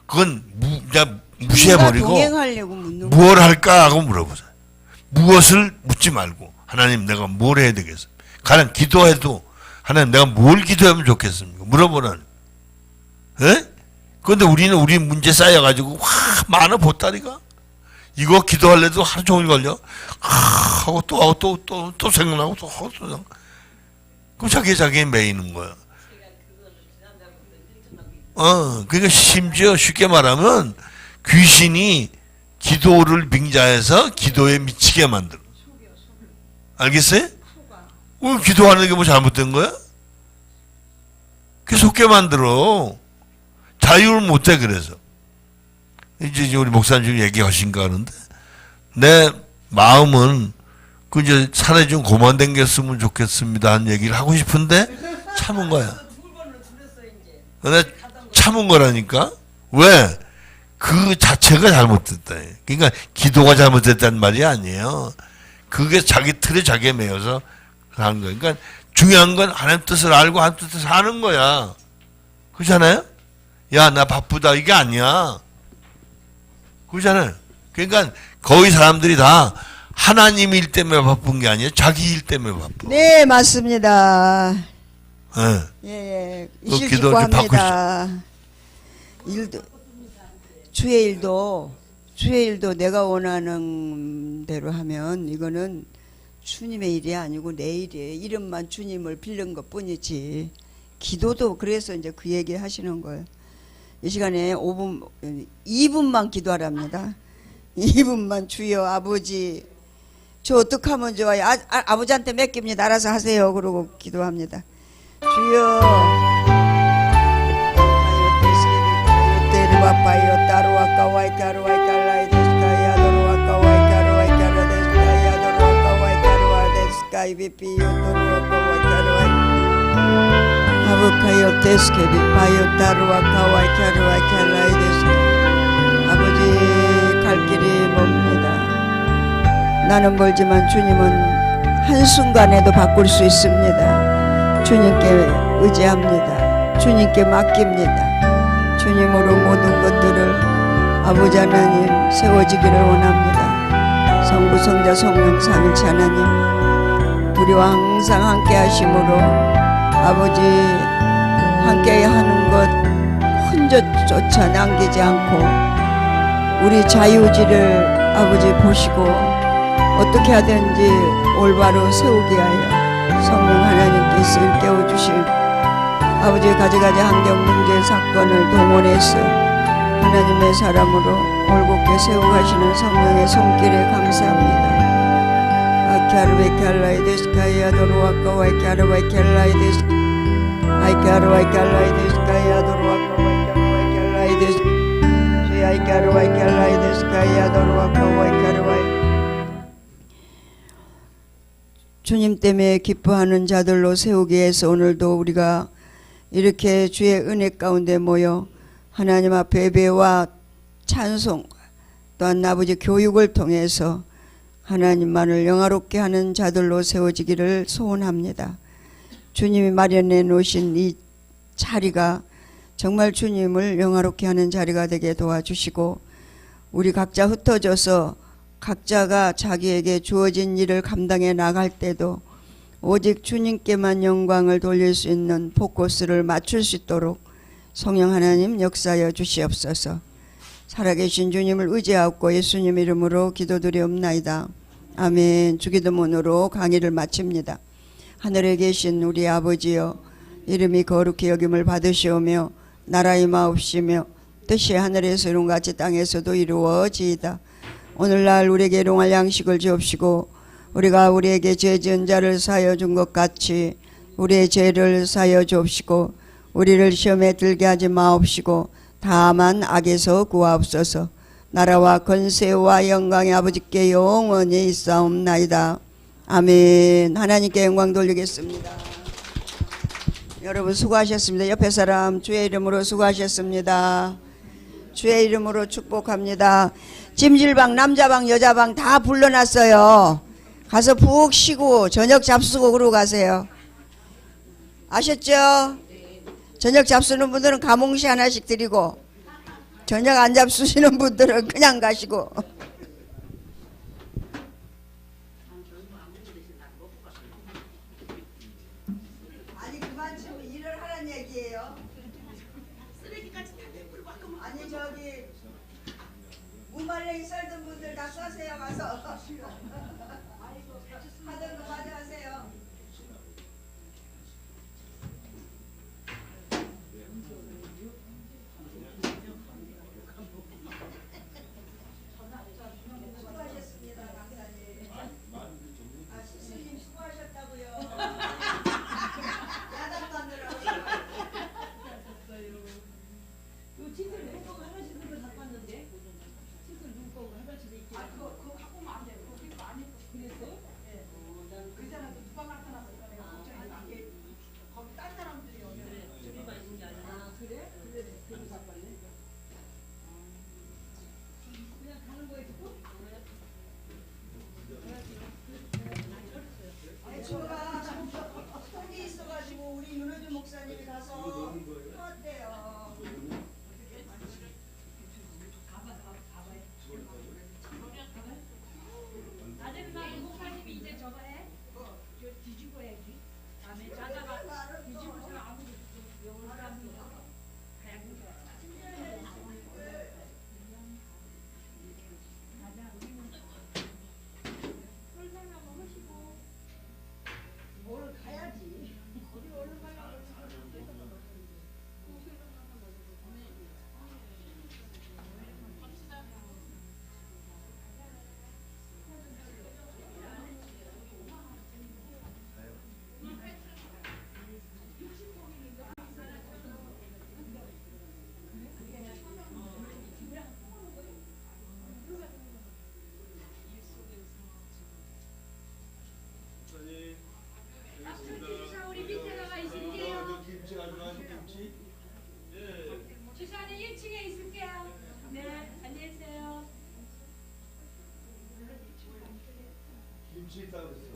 그건 그냥 무시해버리고 동행하려고 묻는 무엇을 할까 하고 물어보세요. 무엇을 묻지 말고 하나님 내가 뭘 해야 되겠어? 가령 기도해도 하나님 내가 뭘 기도하면 좋겠습니까? 물어보라는. 예? 그런데 우리는 우리 문제 쌓여가지고 와 많은 보따리가 이거 기도할래도 하루 종일 걸려. 하고 또 하고 또 생각나고 또 하고 또 생각. 그럼 자기에 매이는 거야. 그러니까 심지어 쉽게 말하면 귀신이 기도를 빙자해서 기도에 미치게 만들어. 알겠어요? 기도하는 게 뭐 잘못된 거야? 그게 속게 만들어. 자유를 못해. 그래서 이제 우리 목사님 지금 얘기하신가 하는데 내 마음은 그 이제 산에 좀 고만 댕겼으면 좋겠습니다 한 얘기를 하고 싶은데 참은 거야. 근데 참은 거라니까. 왜? 그 자체가 잘못됐다. 그러니까 기도가 잘못됐다는 말이 아니에요. 그게 자기 틀에 자기에 매여서 하는 거예요. 그러니까 중요한 건 하나님 뜻을 알고 하나님 뜻을 하는 거야. 그렇잖아요? 야, 나 바쁘다. 이게 아니야. 그렇잖아요? 그러니까 거의 사람들이 다 하나님 일 때문에 바쁜 게 아니에요. 자기 일 때문에 바빠. 네, 맞습니다. 네. 예, 그 이실 기도 좀 직구합니다. 일도 주의 일도 내가 원하는 대로 하면 이거는 주님의 일이 아니고 내 일이에요. 이름만 주님을 빌는 것 뿐이지. 기도도 그래서 이제 그 얘기 하시는 거예요. 이 시간에 2분만 기도하랍니다. 2분만 주여 아버지 저 어떻게 하면 좋아요? 아버지한테 맡깁니다. 알아서 하세요. 그러고 기도합니다. 주여 바이오 따로아까 와이카로와 깔라이데스카야 도로아까 와이카로와 데스카야 도로아까 와이카로와 데스카이 비피요 도로아까 와이카로와 아부카요 데스케비 바이오 따로아까 와이카로와 깔라이데스카 아버지 갈 길이 멉니다. 나는 멀지만 주님은 한순간에도 바꿀 수 있습니다. 주님께 의지합니다. 주님께 맡깁니다. 주님으로 모든 것들을 아버지 하나님 세워지기를 원합니다. 성부 성자 성령 삼위일체 하나님 우리와 항상 함께 하심으로 아버지 함께 하는 것 혼자조차 남기지 않고 우리 자유지를 아버지 보시고 어떻게 하든지 올바로 세우게 하여 성령 하나님께서 일깨워주실 아버지 가지가지 환경 문제 사건을 동원해서 하나님의 사람으로 올곧게 세워가시는 성령의 손길에 감사합니다. 아카르베칼라이데스카야 도로아카와이카르바이칼라이데스 아이카르바이칼라이데스카야 도로아카와이카르바이칼라이데스 아이카르바이칼라이데스카야 도로아카와이카르바이 주님 때문에 기뻐하는 자들로 세우기 위해서 오늘도 우리가 이렇게 주의 은혜 가운데 모여 하나님 앞에 예배와 찬송 또한 아버지 교육을 통해서 하나님만을 영화롭게 하는 자들로 세워지기를 소원합니다. 주님이 마련해 놓으신 이 자리가 정말 주님을 영화롭게 하는 자리가 되게 도와주시고 우리 각자 흩어져서 각자가 자기에게 주어진 일을 감당해 나갈 때도 오직 주님께만 영광을 돌릴 수 있는 포커스를 맞출 수 있도록 성령 하나님 역사하여 주시옵소서. 살아계신 주님을 의지하고 예수님 이름으로 기도드리옵나이다. 아멘. 주기도문으로 강의를 마칩니다. 하늘에 계신 우리 아버지여, 이름이 거룩히 여김을 받으시오며 나라 임하옵시며 뜻이 하늘에서 이룬같이 땅에서도 이루어지이다. 오늘날 우리에게 일용할 양식을 주옵시고 우리가 우리에게 죄 지은 자를 사하여 준 것 같이 우리의 죄를 사하여 주옵시고 우리를 시험에 들게 하지 마옵시고 다만 악에서 구하옵소서. 나라와 권세와 영광의 아버지께 영원히 있사옵나이다. 아멘. 하나님께 영광 돌리겠습니다. 여러분 수고하셨습니다. 옆에 사람 주의 이름으로 수고하셨습니다. 주의 이름으로 축복합니다. 찜질방 남자방 여자방 다 불러놨어요. 가서 푹 쉬고 저녁 잡수고 그러고 가세요. 아셨죠? 저녁 잡수는 분들은 가몽시 하나씩 드리고 저녁 안 잡수시는 분들은 그냥 가시고. 아니 그만큼 일을 하라는 얘기예요. 아니 저기 무말랭이 썰던 분들 다 쏘세요. 가서 하던 거 가져가세요. 수고하셨습니다, 강사님. 스님 수고하셨다고요. 야단 받느라고. 친구가 속이 있어가지고 우리 윤호준 목사님이 가서 토했대요. 주사는 1층에 있을게요. 네, 안녕히 계세요. 김치 있다고 그랬어요.